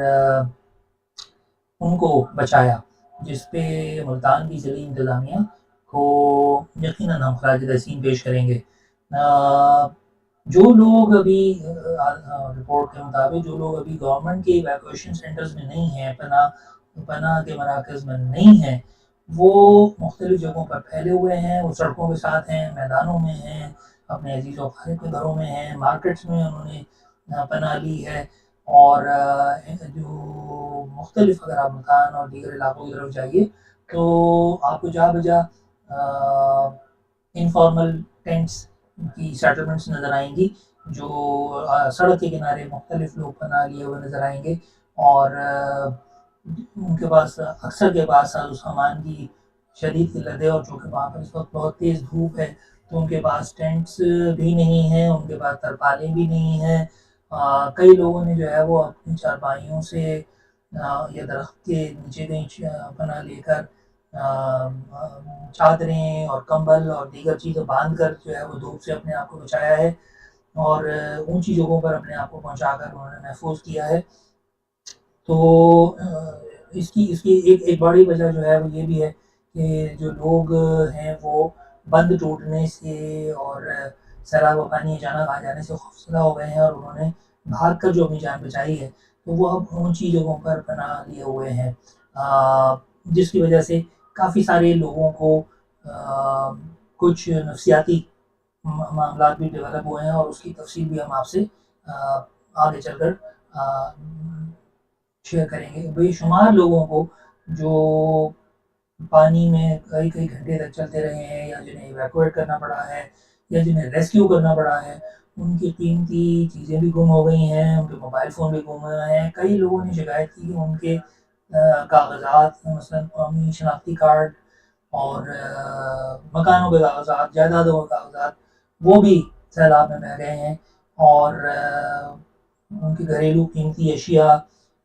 Speaker 1: ان کو بچایا، جس پہ ملتان کی ضلعی انتظامیہ کو یقیناً ہم خراج تحسین پیش کریں گے۔ جو لوگ ابھی رپورٹ کے مطابق جو لوگ ابھی گورنمنٹ کے ایویکویشن سینٹرز میں نہیں ہیں، پناہ کے مراکز میں نہیں ہیں، وہ مختلف جگہوں پر پھیلے ہوئے ہیں، وہ سڑکوں کے ساتھ ہیں، میدانوں میں ہیں، اپنے عزیز و اقارب کے گھروں میں ہیں، مارکیٹس میں انہوں نے پناہ لی ہے، اور جو مختلف اگر آپ ملتان اور دیگر علاقوں کی طرف جائیے تو آپ کو جہاں بجا انفارمل ٹینٹس کی سیٹلمنٹس نظر آئیں گی، جو سڑک کے کنارے مختلف لوگ پناہ لیے ہوئے نظر آئیں گے، اور ان کے پاس اکثر کے پاس ساز و سامان کی شدید قلت ہے، اور چونکہ وہاں پر اس وقت بہت تیز دھوپ ہے تو ان کے پاس ٹینٹس بھی نہیں ہیں، ان کے پاس ترپالیں بھی نہیں ہیں۔ کئی لوگوں نے جو ہے وہ اپنی چارپائیوں سے یا درخت کے نیچے کہیں پناہ لے کر چادریں اور کمبل اور دیگر چیزیں باندھ کر جو ہے وہ دھوپ سے اپنے آپ کو بچایا ہے، اور اونچی جگہوں پر اپنے آپ کو پہنچا کر انہوں نے محفوظ کیا ہے۔ تو اس کی ایک بڑی وجہ جو ہے وہ یہ بھی ہے کہ جو لوگ ہیں وہ بند ٹوٹنے سے اور سیلاب و پانی اچانک آ جانے سے خوفزدہ ہو گئے ہیں، اور انہوں نے بھاگ کر جو اپنی جان بچائی ہے تو وہ اب اونچی جگہوں پر پناہ لیے ہوئے ہیں، جس کی وجہ سے کافی سارے لوگوں کو کچھ نفسیاتی معاملات بھی ڈیولپ ہوئے ہیں، اور اس کی تفصیل بھی ہم آپ سے آگے چل کر شیئر کریں گے۔ بے شمار لوگوں کو جو پانی میں کئی کئی گھنٹے تک چلتے رہے ہیں، یا جنہیں ایویکویٹ کرنا پڑا ہے، یا جنہیں ریسکیو کرنا پڑا ہے، ان کی قیمتی چیزیں بھی گم ہو گئی ہیں، ان کے موبائل فون بھی گم ہوئے ہیں۔ کئی لوگوں نے شکایت کی کہ ان کے کاغذات مثلاً قومی شناختی کارڈ اور مکانوں کے کاغذات، جائیدادوں کے کاغذات، وہ بھی سیلاب میں بہہ گئے ہیں، اور ان کی گھریلو قیمتی اشیاء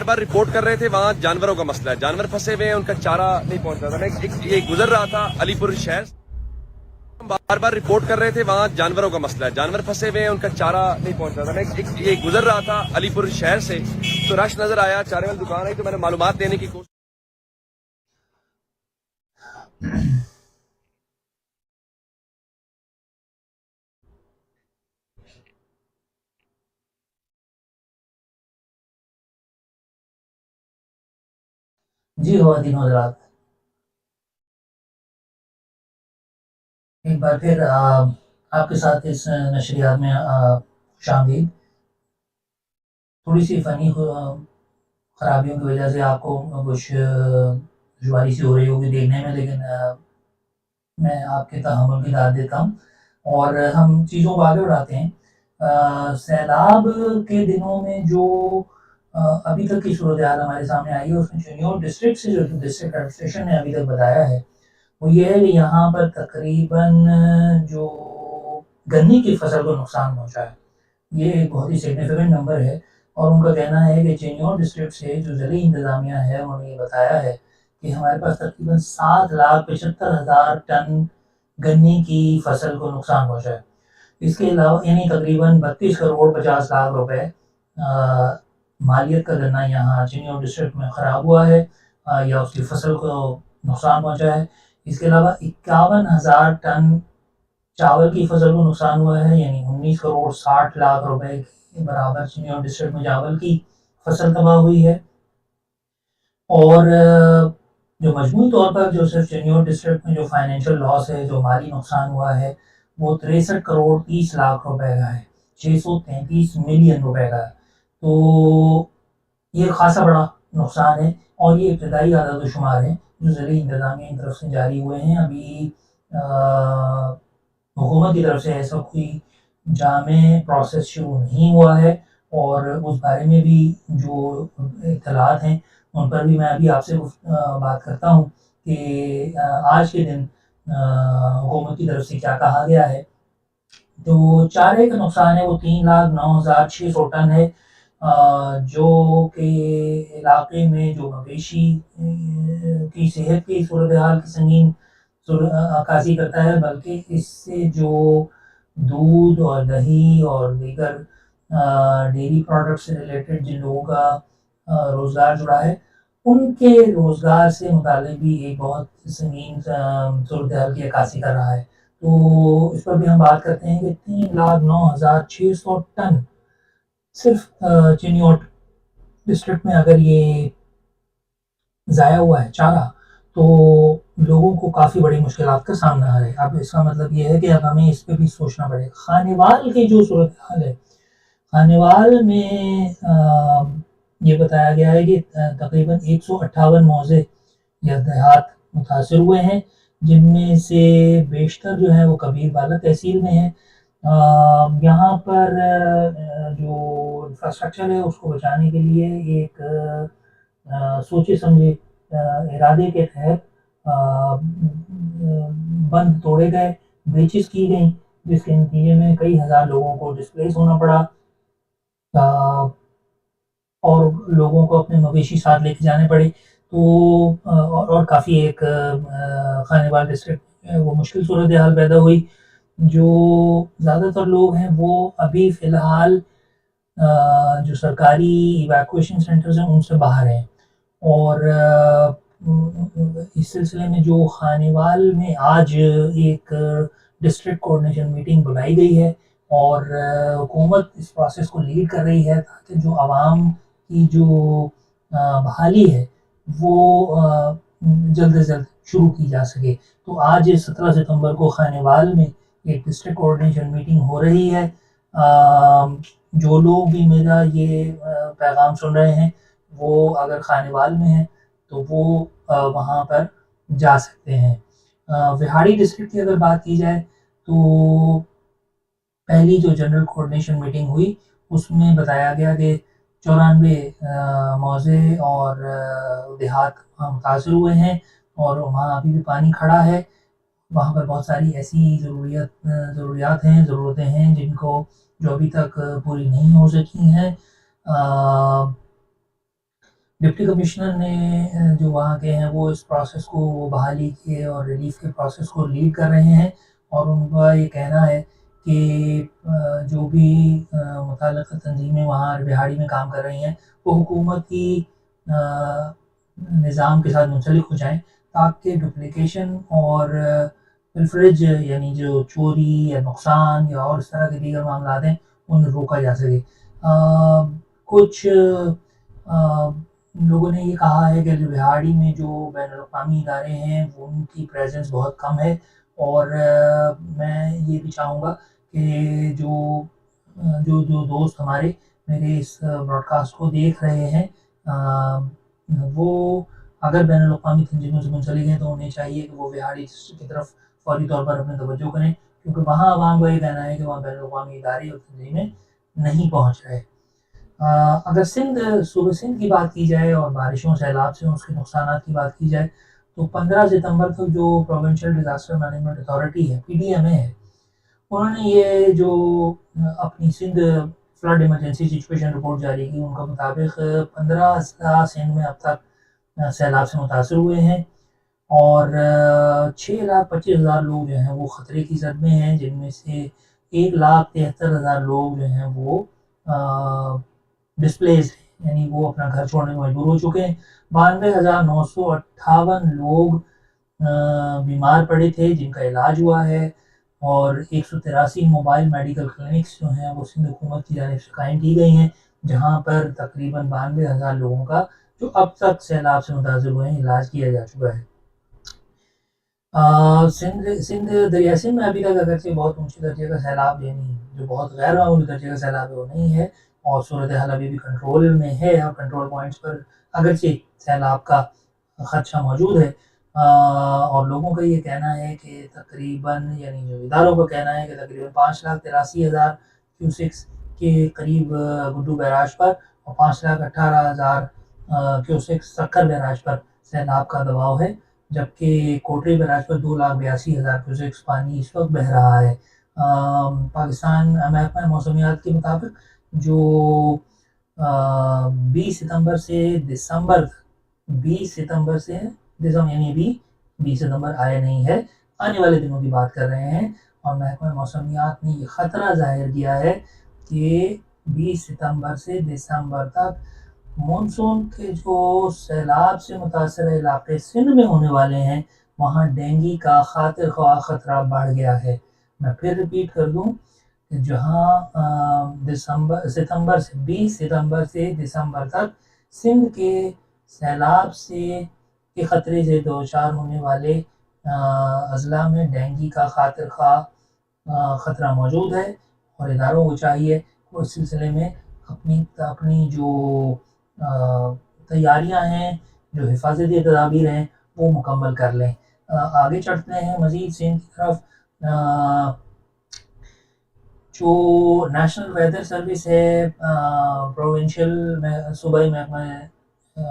Speaker 2: بار بار رپورٹ کر رہے تھے وہاں جانوروں کا مسئلہ ہے, جانور پھنسے ہوئے ہیں, ان کا چارہ نہیں پہنچ رہا تھا. یہ گزر رہا تھا علی پور شہر, بار بار رپورٹ کر رہے تھے وہاں جانوروں کا مسئلہ ہے, جانور پھنسے ہوئے ہیں, ان کا چارہ نہیں پہنچ رہا تھا. یہ گزر رہا تھا علی پور شہر سے, تو رش نظر آیا, چارے والی دکان آئی, تو میں نے معلومات دینے کی کوشش.
Speaker 1: جی خواتین و حضرات, ایک بار پھر آپ کے ساتھ اس نشریات میں خوش آمدید. تھوڑی سی فنی خرابیوں کی وجہ سے آپ کو کچھ دشواری سی ہو رہی ہوگی دیکھنے میں, لیکن میں آپ کے تحمل کی داد دیتا ہوں اور ہم چیزوں کو آگے بڑھاتے ہیں. سیلاب کے دنوں میں جو ابھی تک کی صورتحال ہمارے سامنے آئی ہے, اس میں چنیور ڈسٹرکٹ سے جو ڈسٹرکٹ ایڈمنسٹریشن نے ابھی تک بتایا ہے وہ یہ ہے کہ یہاں پر تقریباً جو گنے کی فصل کو نقصان پہنچا ہے, یہ ایک بہت ہی سگنیفیکنٹ نمبر ہے. اور ان کا کہنا ہے کہ چنیور ڈسٹرکٹ سے جو ضلعی انتظامیہ ہے انہوں نے یہ بتایا ہے کہ ہمارے پاس تقریباً 7,75,000 ٹن گنے کی فصل کو نقصان پہنچا ہے. اس کے علاوہ یعنی تقریباً 32,50,00,000 روپے مالیت کا گنا یہاں چنیور ڈسٹرکٹ میں خراب ہوا ہے یا اس کی فصل کو نقصان پہنچا ہے. اس کے علاوہ 51,000 ٹن چاول کی فصل کو نقصان ہوا ہے, یعنی 19,60,00,000 روپے کے برابر چنیور ڈسٹرکٹ میں چاول کی فصل تباہ ہوئی ہے. اور جو مجموعی طور پر جو صرف چنیور ڈسٹرکٹ میں جو فائنینشیل لاس ہے, جو مالی نقصان ہوا ہے, وہ 63,30,00,000 روپے کا ہے, 633 ملین روپے کا ہے. تو یہ خاصا بڑا نقصان ہے, اور یہ ابتدائی اعداد و شمار ہیں جو ضلعی انتظامیہ کی طرف سے جاری ہوئے ہیں. ابھی حکومت کی طرف سے ایسا کوئی جامع پروسیس شروع نہیں ہوا ہے, اور اس بارے میں بھی جو اطلاعات ہیں ان پر بھی میں ابھی آپ سے بات کرتا ہوں کہ آج کے دن حکومت کی طرف سے کیا کہا گیا ہے. جو چارے کا نقصان ہے وہ 3,09,600 ٹن ہے, جو کہ علاقے میں جو مویشی کی صحت کی صورتحال کی سنگین عکاسی کرتا ہے, بلکہ اس سے جو دودھ اور دہی اور دیگر ڈیری پروڈکٹ سے ریلیٹڈ جن لوگوں کا روزگار جڑا ہے ان کے روزگار سے متعلق بھی ایک بہت سنگین صورتحال کی عکاسی کر رہا ہے. تو اس پر بھی ہم بات کرتے ہیں کہ 3,09,600 ٹن صرف چنیور ڈسٹرکٹ میں اگر یہ ضائع ہوا ہے چارہ, تو لوگوں کو کافی بڑی مشکلات کا سامنا ہے. اب اس کا مطلب یہ ہے کہ اب ہمیں اس پہ بھی سوچنا پڑے گا. خانیوال کی جو صورتحال ہے, خانیوال میں یہ بتایا گیا ہے کہ تقریباً 158 موضع یا دیہات متاثر ہوئے ہیں, جن میں سے بیشتر جو ہے وہ کبیر بالا تحصیل میں ہیں. یہاں پر جو انفراسٹرکچر ہے اس کو بچانے کے لیے ایک سوچے سمجھے ارادے کے تحت بند توڑے گئے, بریچز کی گئیں, جس کے نتیجے میں کئی ہزار لوگوں کو ڈسپلیس ہونا پڑا, اور لوگوں کو اپنے مویشی ساتھ لے کے جانے پڑے. تو اور کافی ایک خانیوال ڈسٹرکٹ وہ مشکل صورتحال پیدا ہوئی. جو زیادہ تر لوگ ہیں وہ ابھی فی الحال جو سرکاری ایویکویشن سینٹرز ہیں ان سے باہر ہیں, اور اس سلسلے میں جو خانیوال میں آج ایک ڈسٹرکٹ کوآرڈینیشن میٹنگ بلائی گئی ہے, اور حکومت اس پروسیس کو لیڈ کر رہی ہے تاکہ جو عوام کی جو بحالی ہے وہ جلد از جلد شروع کی جا سکے. تو آج 17 ستمبر کو خانیوال میں ایک ڈسٹرکٹ کوآرڈینیشن میٹنگ ہو رہی ہے. جو لوگ بھی میرا یہ پیغام سن رہے ہیں وہ اگر خانیوال میں ہیں تو وہ وہاں پر جا سکتے ہیں. وہاڑی ڈسٹرکٹ کی اگر بات کی جائے تو پہلی جو جنرل کوآرڈینیشن میٹنگ ہوئی اس میں بتایا گیا کہ 94 موضع اور دیہات متاثر ہوئے ہیں, اور وہاں ابھی بھی پانی کھڑا ہے. وہاں پر بہت ساری ایسی ضروریات ہیں, ضرورتیں ہیں جن کو جو ابھی تک پوری نہیں ہو سکی ہیں. ڈپٹی کمشنر نے جو وہاں کے ہیں وہ اس پروسیس کو بحالی کے اور ریلیف کے پروسیس کو لیڈ کر رہے ہیں، اور ان کا یہ کہنا ہے کہ جو بھی متعلقہ تنظیمیں وہاں بہاڑی میں کام کر رہی ہیں وہ حکومتی نظام کے ساتھ منسلک ہو جائیں تاکہ ڈپلیکیشن اور پلفریج یعنی جو چوری یا نقصان یا اور اس طرح کے دیگر معاملات ہیں انہیں روکا جا سکے۔ کچھ لوگوں نے یہ کہا ہے کہ بہاڑی میں جو بین الاقوامی ادارے ہیں وہ ان کی پریزنس بہت کم ہے، اور میں یہ بھی چاہوں گا کہ جو دوست ہمارے میرے اس براڈ کاسٹ کو دیکھ رہے ہیں وہ اگر بین الاقوامی تنظیموں سے منسلک ہیں تو انہیں چاہیے کہ وہ بہاڑی کی طرف فوری طور پر اپنے توجہ کریں، کیونکہ وہاں عوام کا یہ کہنا ہے کہ وہاں بین الاقوامی ادارے اور تنظیمیں نہیں پہنچ رہے۔ اگر صوبہ سندھ کی بات کی جائے اور بارشوں سیلاب سے اس کے نقصانات کی بات کی جائے تو 15 ستمبر تک جو پروونشل ڈیزاسٹر مینجمنٹ اتھارٹی ہے PDMA ہے، انہوں نے یہ جو اپنی Sindh flood emergency situation report جاری کی، ان کا مطابق 15 اضلاع سندھ میں اب تک سیلاب سے متاثر ہوئے ہیں، اور 6,25,000 لوگ جو ہیں وہ خطرے کی زد میں ہیں، جن میں سے 1,73,000 لوگ جو ہیں وہ ڈسپلیز ہیں، یعنی وہ اپنا گھر چھوڑنے میں مجبور ہو چکے ہیں۔ 92,958 لوگ بیمار پڑے تھے جن کا علاج ہوا ہے، اور 183 موبائل میڈیکل کلینکس جو ہیں وہ سندھ حکومت کی جانب سے قائم کی گئی ہیں، جہاں پر تقریباً 92,000 لوگوں کا جو اب تک سیلاب سے متاثر ہوئے ہیں علاج کیا جا چکا ہے۔ سندھ دریا سندھ میں ابھی تک اگرچہ بہت اونچے درجے کا سیلاب یعنی جو بہت غیر معمولی درجے کا سیلاب ہے وہ نہیں ہے، اور صورتحال ابھی بھی کنٹرول میں ہے، اور کنٹرول پوائنٹس پر اگرچہ سیلاب کا خدشہ موجود ہے، اور لوگوں کا یہ کہنا ہے کہ تقریباً یعنی جو اداروں کا کہنا ہے کہ تقریباً 5,83,000 کیوسکس کے قریب گڈو بیراج پر اور 5,18,000 کیوسکس سکر بیراج پر سیلاب کا دباؤ ہے، جبکہ کوٹری بیراج پر 2,82,000 کیوسکس پانی اس وقت بہہ رہا ہے۔ پاکستان محکمہ موسمیات کے مطابق جو 20 ستمبر سے دسمبر یعنی ابھی 20 ستمبر آیا نہیں ہے، آنے والے دنوں کی بات کر رہے ہیں، اور محکمہ موسمیات نے یہ خطرہ ظاہر کیا ہے کہ 20 ستمبر سے دسمبر تک مونسون کے جو سیلاب سے متاثر علاقے سندھ میں ہونے والے ہیں وہاں ڈینگی کا خاطر خواہ خطرہ بڑھ گیا ہے۔ میں پھر ریپیٹ کر دوں کہ جہاں 20 ستمبر سے دسمبر تک سندھ کے سیلاب کے خطرے سے دوچار ہونے والے اضلاع میں ڈینگی کا خاطر خواہ خطرہ موجود ہے، اور اداروں کو چاہیے کہ اس سلسلے میں اپنی جو تیاریاں ہیں، جو حفاظتی تدابیر ہیں وہ مکمل کر لیں۔ آگے چڑھتے ہیں مزید سندھ کی طرف۔ جو نیشنل ویدر سروس ہے، پروونشل صوبائی محکمہ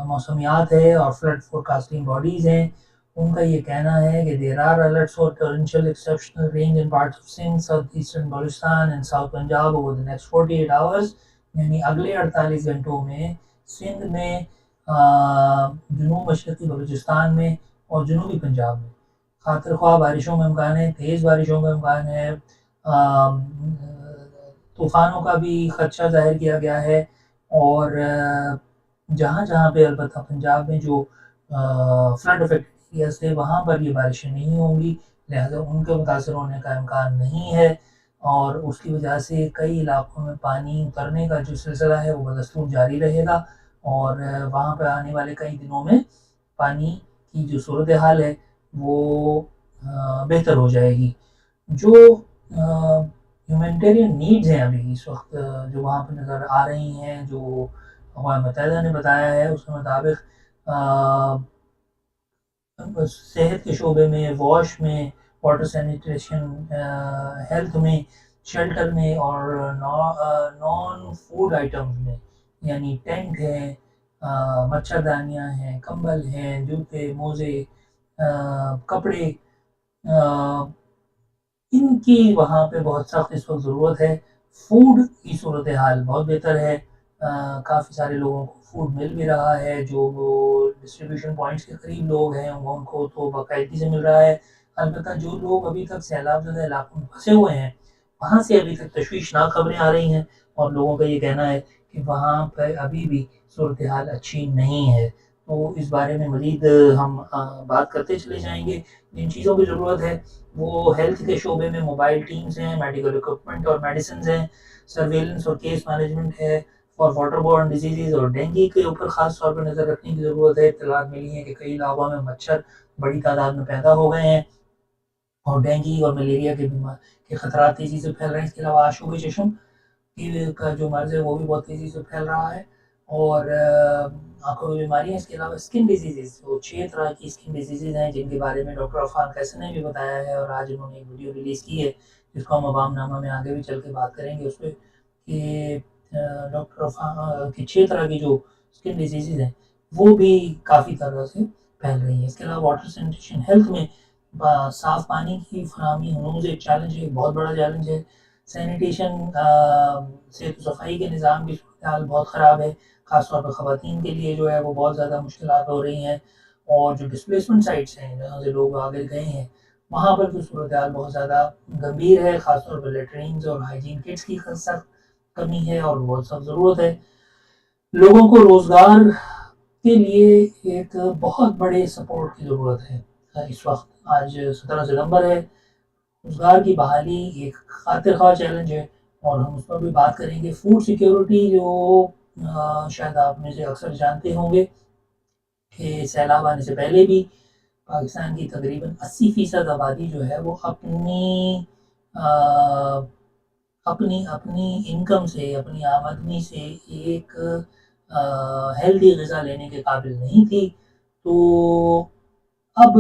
Speaker 1: موسمیات ہے اور فلڈ فورکاسٹنگ باڈیز ہیں، ان کا یہ کہنا ہے کہ there are alerts for torrential exceptional rain in parts of Sindh, South Eastern Balochistan and South Punjab over the next 48 hours، یعنی اگلے 48 گھنٹوں میں سندھ میں، جنوب مشرقی بلوچستان میں اور جنوبی پنجاب میں خاطر خواہ بارشوں کا امکان ہے، تیز بارشوں کا امکان ہے، طوفانوں کا بھی خدشہ ظاہر کیا گیا ہے، اور جہاں جہاں پہ البتہ پنجاب میں جو فلڈ افیکٹ ایریاز تھے وہاں پر یہ بارشیں نہیں ہوں گی، لہذا ان کے متاثر ہونے کا امکان نہیں ہے، اور اس کی وجہ سے کئی علاقوں میں پانی اترنے کا جو سلسلہ ہے وہ بدستور جاری رہے گا، اور وہاں پہ آنے والے کئی دنوں میں پانی کی جو صورتحال ہے وہ بہتر ہو جائے گی۔ جو ہیومینٹیرین نیڈز ہیں ابھی اس وقت جو وہاں پہ نظر آ رہی ہیں، جو اقوام متحدہ نے بتایا ہے اس کے مطابق صحت کے شعبے میں، واش میں، واٹر سینیٹیشن، ہیلتھ میں، شیلٹر میں، اور نان فوڈ آئٹمز میں، یعنی ٹینٹ ہے، مچھردانیاں ہیں، کمبل ہیں، جوتے، موزے، کپڑے، ان کی وہاں پہ بہت سخت اس وقت ضرورت ہے۔ فوڈ کی صورتحال بہت بہتر ہے، کافی سارے لوگوں کو فوڈ مل بھی رہا ہے، جو ڈسٹریبیوشن پوائنٹس کے قریب لوگ ہیں ان کو تو باقاعدگی سے مل رہا ہے۔ البتہ جو لوگ ابھی تک سیلاب زدہ علاقوں میں پھنسے ہوئے ہیں، وہاں سے ابھی تک تشویشناک خبریں آ رہی ہیں، اور لوگوں کا یہ کہنا ہے کہ وہاں پہ ابھی بھی صورتحال اچھی نہیں ہے۔ تو اس بارے میں مزید ہم بات کرتے چلے جائیں گے۔ جن چیزوں کی ضرورت ہے وہ ہیلتھ کے شعبے میں موبائل ٹیمز ہیں، میڈیکل اکوپمنٹ اور میڈیسنز ہیں، سرویلنس اور کیس مینجمنٹ ہے، اور واٹر بورن ڈیزیزز اور ڈینگی کے اوپر خاص طور پر نظر رکھنے کی ضرورت ہے۔ اطلاعات ملی ہیں کہ کئی علاقوں میں مچھر بڑی تعداد میں پیدا ہو گئے ہیں، اور ڈینگی اور ملیریا کے خطرات تیزی سے پھیل رہے ہیں۔ اس کے علاوہ آشوب چشم کا جو مرض ہے وہ بھی بہت تیزی سے پھیل رہا ہے، اور آنکھوں کی بیماریاں۔ اس کے علاوہ اسکن ڈیزیزز، وہ 6 طرح کی اسکن ڈیزیزز ہیں جن کے بارے میں ڈاکٹر عفان قیصر نے بھی بتایا ہے، اور آج انہوں نے ایک ویڈیو ریلیز کی ہے جس کو ہم عوام نامہ میں آگے بھی چل کے بات کریں گے اس پہ، کہ ڈاکٹر عفان کی 6 طرح کی جو اسکن ڈیزیزز ہیں وہ بھی کافی طرح سے پھیل رہی ہیں۔ اس کے علاوہ واٹر سینیٹیشن ہیلتھ میں صاف پانی کی فراہمی ہنوز ایک چیلنج ہے، ایک بہت بڑا چیلنج ہے۔ سینیٹیشن صحت و صفائی کے نظام کی صورتحال بہت خراب ہے، خاص طور پر خواتین کے لیے جو ہے وہ بہت زیادہ مشکلات ہو رہی ہیں، اور جو ڈسپلیسمنٹ سائٹس ہیں جہاں سے لوگ آگے گئے ہیں وہاں پر تو صورتحال بہت زیادہ گمبھیر ہے، خاص طور پر لیٹرینز اور ہائیجین کٹس کی سخت کمی ہے، اور بہت سخت ضرورت ہے۔ لوگوں کو روزگار کے لیے ایک بہت بڑے سپورٹ کی ضرورت ہے۔ اس وقت آج 17 ستمبر ہے، روزگار کی بحالی ایک خاطر خواہ چیلنج ہے، اور ہم اس پر بھی بات کریں گے۔ فوڈ سیکیورٹی، جو شاید آپ میں سے اکثر جانتے ہوں گے کہ سیلاب آنے سے پہلے بھی پاکستان کی تقریباً 80% آبادی جو ہے وہ اپنی انکم سے، اپنی آمدنی سے ایک ہیلدی غذا لینے کے قابل نہیں تھی۔ تو اب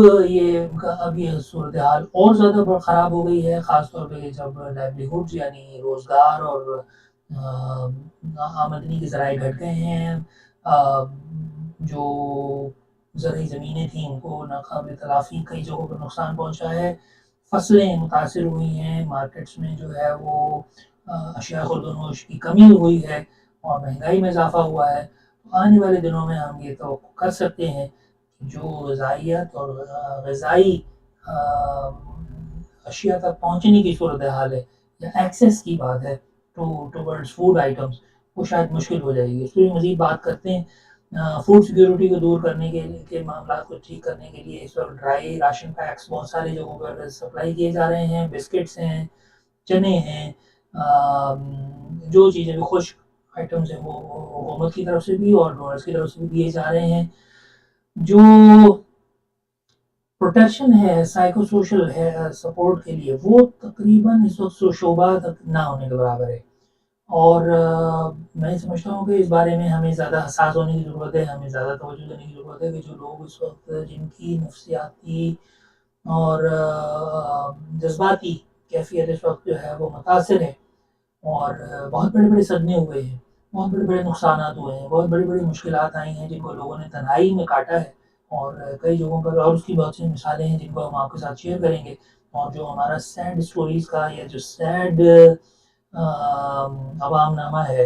Speaker 1: یہ صورتحال اور زیادہ خراب ہو گئی ہے، خاص طور پہ جب لائیولیہوڈ یعنی روزگار اور آمدنی کے ذرائع گھٹ گئے ہیں، جو زرعی زمینیں تھیں ان کو ناقابل تلافی کئی جگہوں پر نقصان پہنچا ہے، فصلیں متاثر ہوئی ہیں، مارکیٹس میں جو ہے وہ اشیاء خورد و نوش کی کمی ہوئی ہے، اور مہنگائی میں اضافہ ہوا ہے۔ تو آنے والے دنوں میں ہم یہ توقع کر سکتے ہیں جو غذائیت اور غذائی اشیاء تک پہنچنے کی صورتحال ہے، یا ایکسیس کی بات ہے ٹوورڈز فوڈ آئٹمس، وہ شاید مشکل ہو جائے گی۔ اس پہ مزید بات کرتے ہیں۔ فوڈ سیکیورٹی کو دور کرنے کے معاملات کو ٹھیک کرنے کے لیے اس وقت ڈرائی راشن پیکس بہت ساری جگہوں پر سپلائی کیے جا رہے ہیں، بسکٹس ہیں، چنے ہیں، جو چیزیں بھی خشک آئٹمس ہیں وہ حکومت کی طرف سے بھی اور ڈونرز کی طرف سے بھی دیے جا رہے ہیں۔ جو پروٹیکشن ہے سائیکو سوشل ہے سپورٹ کے لیے، وہ تقریباً اس وقت شعبہ تک نہ ہونے کے برابر ہے، اور میں سمجھتا ہوں کہ اس بارے میں ہمیں زیادہ حساس ہونے کی ضرورت ہے، ہمیں زیادہ توجہ دینے کی ضرورت ہے کہ جو لوگ اس وقت جن کی نفسیاتی اور جذباتی کیفیت اس وقت جو ہے وہ متاثر ہے، اور بہت بڑے بڑے صدمے ہوئے ہیں، بہت بڑے بڑے نقصانات ہوئے ہیں، بہت بڑی بڑی مشکلات آئی ہیں جن کو لوگوں نے تنہائی میں کاٹا ہے، اور کئی جگہوں پر اور اس کی بہت سی مثالیں ہیں جن کو ہم آپ کے ساتھ شیئر کریں گے۔ اور جو ہمارا سیڈ سٹوریز کا یا جو سیڈ عوام نامہ ہے،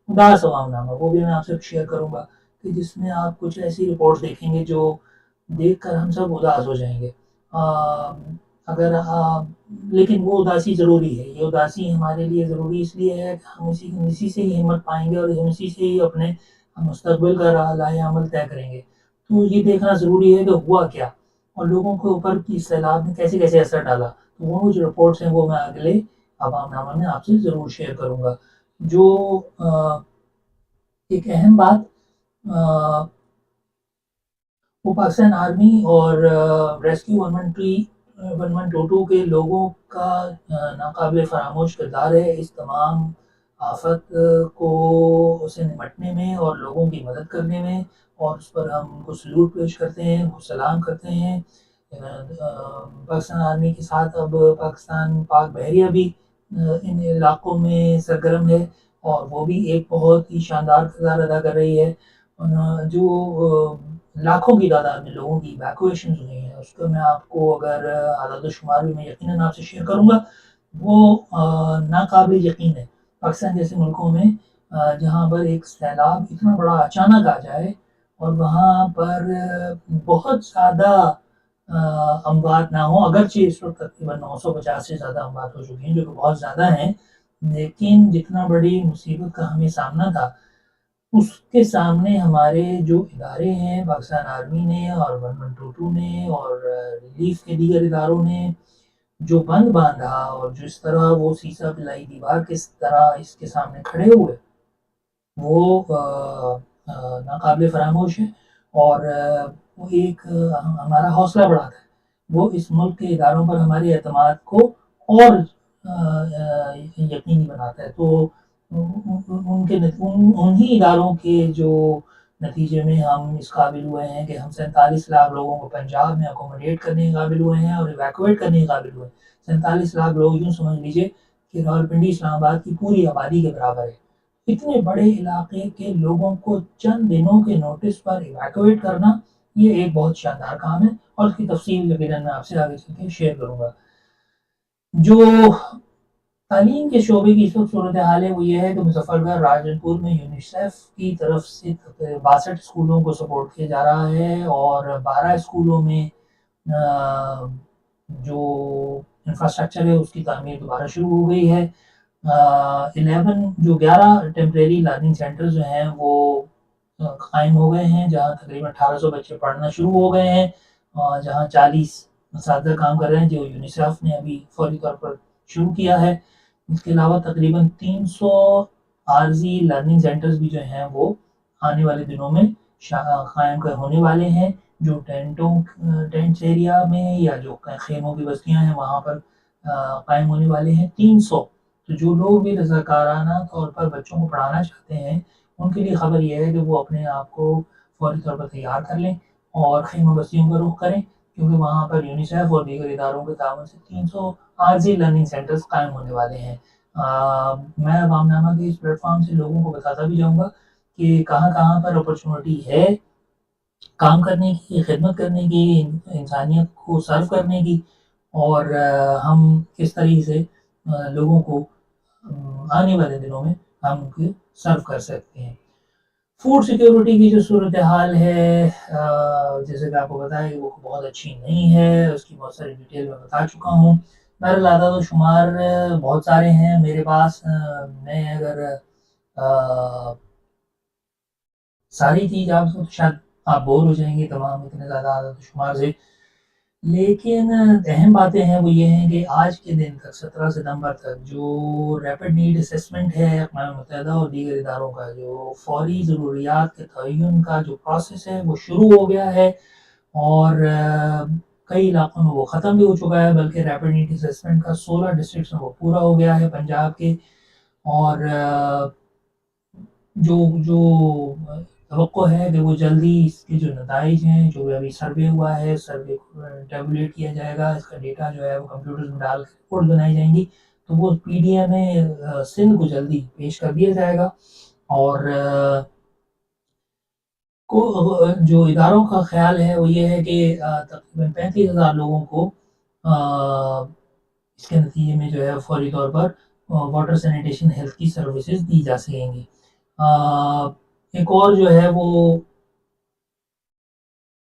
Speaker 1: اداس عوام نامہ، وہ بھی میں آپ سے شیئر کروں گا، کہ جس میں آپ کچھ ایسی رپورٹس دیکھیں گے جو دیکھ کر ہم سب اداس ہو جائیں گے۔ اگر لیکن وہ اداسی ضروری ہے، یہ اداسی ہمارے لیے ضروری اس لیے ہے کہ ہم اسی سے ہی ہمت پائیں گے، اور ہم اسی سے ہی اپنے مستقبل کا راہ عمل طے کریں گے۔ تو یہ دیکھنا ضروری ہے کہ ہوا کیا، اور لوگوں کے اوپر کی سیلاب نے کیسے کیسے اثر ڈالا۔ تو وہ جو رپورٹس ہیں وہ میں اگلے عوام نامہ میں آپ سے ضرور شیئر کروں گا۔ جو ایک اہم بات وہ پاکستان آرمی اور ریسکیو 1122 کے لوگوں کا ناقابل فراموش کردار ہے اس تمام آفت سے نمٹنے میں اور لوگوں کی مدد کرنے میں، اور اس پر ہم ان کو سلوٹ پیش کرتے ہیں، ان کو سلام کرتے ہیں۔ پاکستان آرمی کے ساتھ اب پاکستان پاک بحریہ بھی ان علاقوں میں سرگرم ہے، اور وہ بھی ایک بہت ہی شاندار کردار ادا کر رہی ہے۔ جو لاکھوں کی تعداد میں لوگوں کی ایویکویشن ہوئی ہیں، اس کو میں آپ کو اگر اعداد و شمار بھی میں یقیناً آپ سے شیئر کروں گا، وہ ناقابل یقین ہے۔ پاکستان جیسے ملکوں میں جہاں پر ایک سیلاب اتنا بڑا اچانک آ جائے اور وہاں پر بہت زیادہ اموات نہ ہوں، اگرچہ اس وقت تقریباً 950 سے زیادہ اموات ہو چکی ہیں جو کہ بہت زیادہ ہیں، لیکن جتنا بڑی مصیبت کا ہمیں سامنا تھا اس کے سامنے ہمارے جو ادارے ہیں پاکستان آرمی نے اور 1122 نے اور ریلیف کے دیگر اداروں نے جو بند باندھا اور جس طرح وہ سیسا پلائی دیوار کس طرح اس کے سامنے کھڑے ہوئے وہ ناقابل فراموش ہے، اور وہ ایک ہمارا حوصلہ بڑھاتا ہے، وہ اس ملک کے اداروں پر ہمارے اعتماد کو اور یقینی بناتا ہے۔ تو انہی اداروں کے جو نتیجے میں ہم اس قابل ہوئے ہیں کہ ہم 47 لاکھ لوگوں کو پنجاب میں اکوموڈیٹ کرنے کے قابل ہوئے ہیں اور ایویکویٹ کرنے کے قابل ہوئے ہیں۔ 47 لاکھ لوگ یوں سمجھ لیجیے کہ راولپنڈی اسلام آباد کی پوری آبادی کے برابر ہے۔ اتنے بڑے علاقے کے لوگوں کو چند دنوں کے نوٹس پر ایویکویٹ کرنا یہ ایک بہت شاندار کام ہے، اور اس کی تفصیل یقیناً میں آپ سے آگے چل کے شیئر کروں گا۔ جو تعلیم کے شعبے کی اس وقت صورتحال ہے وہ یہ ہے کہ مظفر گڑھ راجن پور میں یونیسیف کی طرف سے 62 اسکولوں کو سپورٹ کیا جا رہا ہے، اور 12 اسکولوں میں جو انفراسٹرکچر ہے اس کی تعمیر دوبارہ شروع ہو گئی ہے۔ 11 ٹیمپریری لرننگ سینٹر جو ہیں وہ قائم ہو گئے ہیں، جہاں تقریباً 1800 بچے پڑھنا شروع ہو گئے ہیں، جہاں 40 اساتذہ کام کر رہے ہیں جو یونیسیف نے ابھی فوری طور پر شروع کیا ہے۔ اس کے علاوہ تقریباً 300 عارضی لرننگ سینٹرز بھی جو ہیں وہ آنے والے دنوں میں قائم ہونے والے ہیں، جو ٹینٹس ایریا میں یا جو خیموں کی بستیاں ہیں وہاں پر قائم ہونے والے ہیں 300۔ تو جو لوگ بھی رضاکارانہ طور پر بچوں کو پڑھانا چاہتے ہیں ان کے لیے خبر یہ ہے کہ وہ اپنے آپ کو فوری طور پر تیار کر لیں اور خیمہ بستیوں کا رخ کریں، کیونکہ وہاں پر یونیسیف اور دیگر اداروں کے تعاون سے 300 عارضی لرننگ سینٹرز قائم ہونے والے ہیں۔ میں عوام نامہ کے اس پلیٹ فارم سے لوگوں کو بتاتا بھی جاؤں گا کہ کہاں کہاں پر اپرچونٹی ہے کام کرنے کی، خدمت کرنے کی، انسانیت کو سرو کرنے کی، اور ہم کس طریقے سے لوگوں کو آنے والے دنوں میں ہم سرو کر سکتے ہیں۔ فوڈ سیکیورٹی کی جو صورتحال ہے جیسے کہ آپ کو بتایا کہ وہ بہت اچھی نہیں ہے، اس کی بہت ساری ڈیٹیل میں بتا چکا ہوں۔ بہرحال اعداد و شمار بہت سارے ہیں میرے پاس، میں اگر ساری چیز آپ کو شاید آپ بور ہو جائیں گے تمام اتنے زیادہ اعداد و شمار سے، لیکن اہم باتیں ہیں وہ یہ ہیں کہ آج کے دن تک 17 ستمبر تک جو ریپڈ نیڈ اسیسمنٹ ہے اقوام متحدہ اور دیگر اداروں کا، جو فوری ضروریات کے تعین کا جو پروسیس ہے وہ شروع ہو گیا ہے، اور کئی علاقوں میں وہ ختم بھی ہو چکا ہے، بلکہ ریپڈ نیڈ اسیسمنٹ کا 16 ڈسٹرکٹس میں وہ پورا ہو گیا ہے پنجاب کے، اور جو توقع ہے کہ وہ جلدی اس کے جو نتائج ہیں، جو ابھی سروے ہوا ہے، سروے ٹیبولیٹ کیا جائے گا، اس کا ڈیٹا جو ہے وہ کمپیوٹر میں ڈال کے رپورٹ بنائی جائیں گی، تو وہ پی ڈی ایم میں سندھ کو جلدی پیش کر دیا جائے گا، اور جو اداروں کا خیال ہے وہ یہ ہے کہ تقریباً 35,000 لوگوں کو اس کے نتیجے میں جو ہے فوری طور پر واٹر سینیٹیشن ہیلتھ کی سروسز دی جا سکیں گی۔ ایک اور جو ہے وہ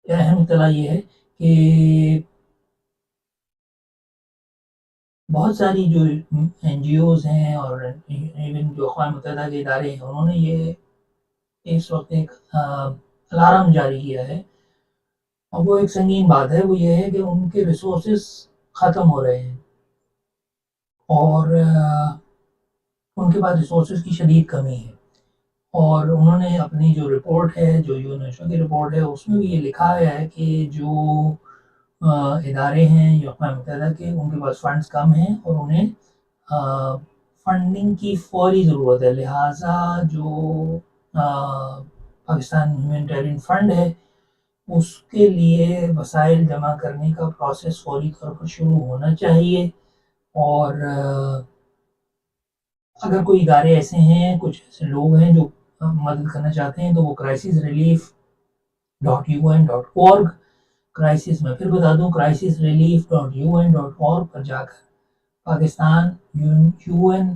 Speaker 1: اہم اطلاع یہ ہے کہ بہت ساری جو این جی اوز ہیں اور ایون جو اقوام متحدہ کے ادارے ہیں انہوں نے یہ اس وقت ایک الارم جاری کیا ہے، اور وہ ایک سنگین بات ہے، وہ یہ ہے کہ ان کے ریسورسز ختم ہو رہے ہیں، اور ان کے پاس ریسورسز کی شدید کمی ہے، اور انہوں نے اپنی جو رپورٹ ہے، جو یونیسو کی رپورٹ ہے، اس میں بھی یہ لکھا گیا ہے کہ جو ادارے ہیں جو اقوام متحدہ کے، ان کے پاس فنڈز کم ہیں اور انہیں فنڈنگ کی فوری ضرورت ہے، لہٰذا جو پاکستان ہیومینٹیرین فنڈ ہے اس کے لیے وسائل جمع کرنے کا پروسیس فوری طور پر شروع ہونا چاہیے، اور اگر کوئی ادارے ایسے ہیں، کچھ ایسے لوگ ہیں جو مدد کرنا چاہتے ہیں تو وہ crisis.relief.un.org، کرائسس میں پھر بتا دوں crisis.relief.un.org پر جا کر پاکستان UN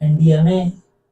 Speaker 1: NDMA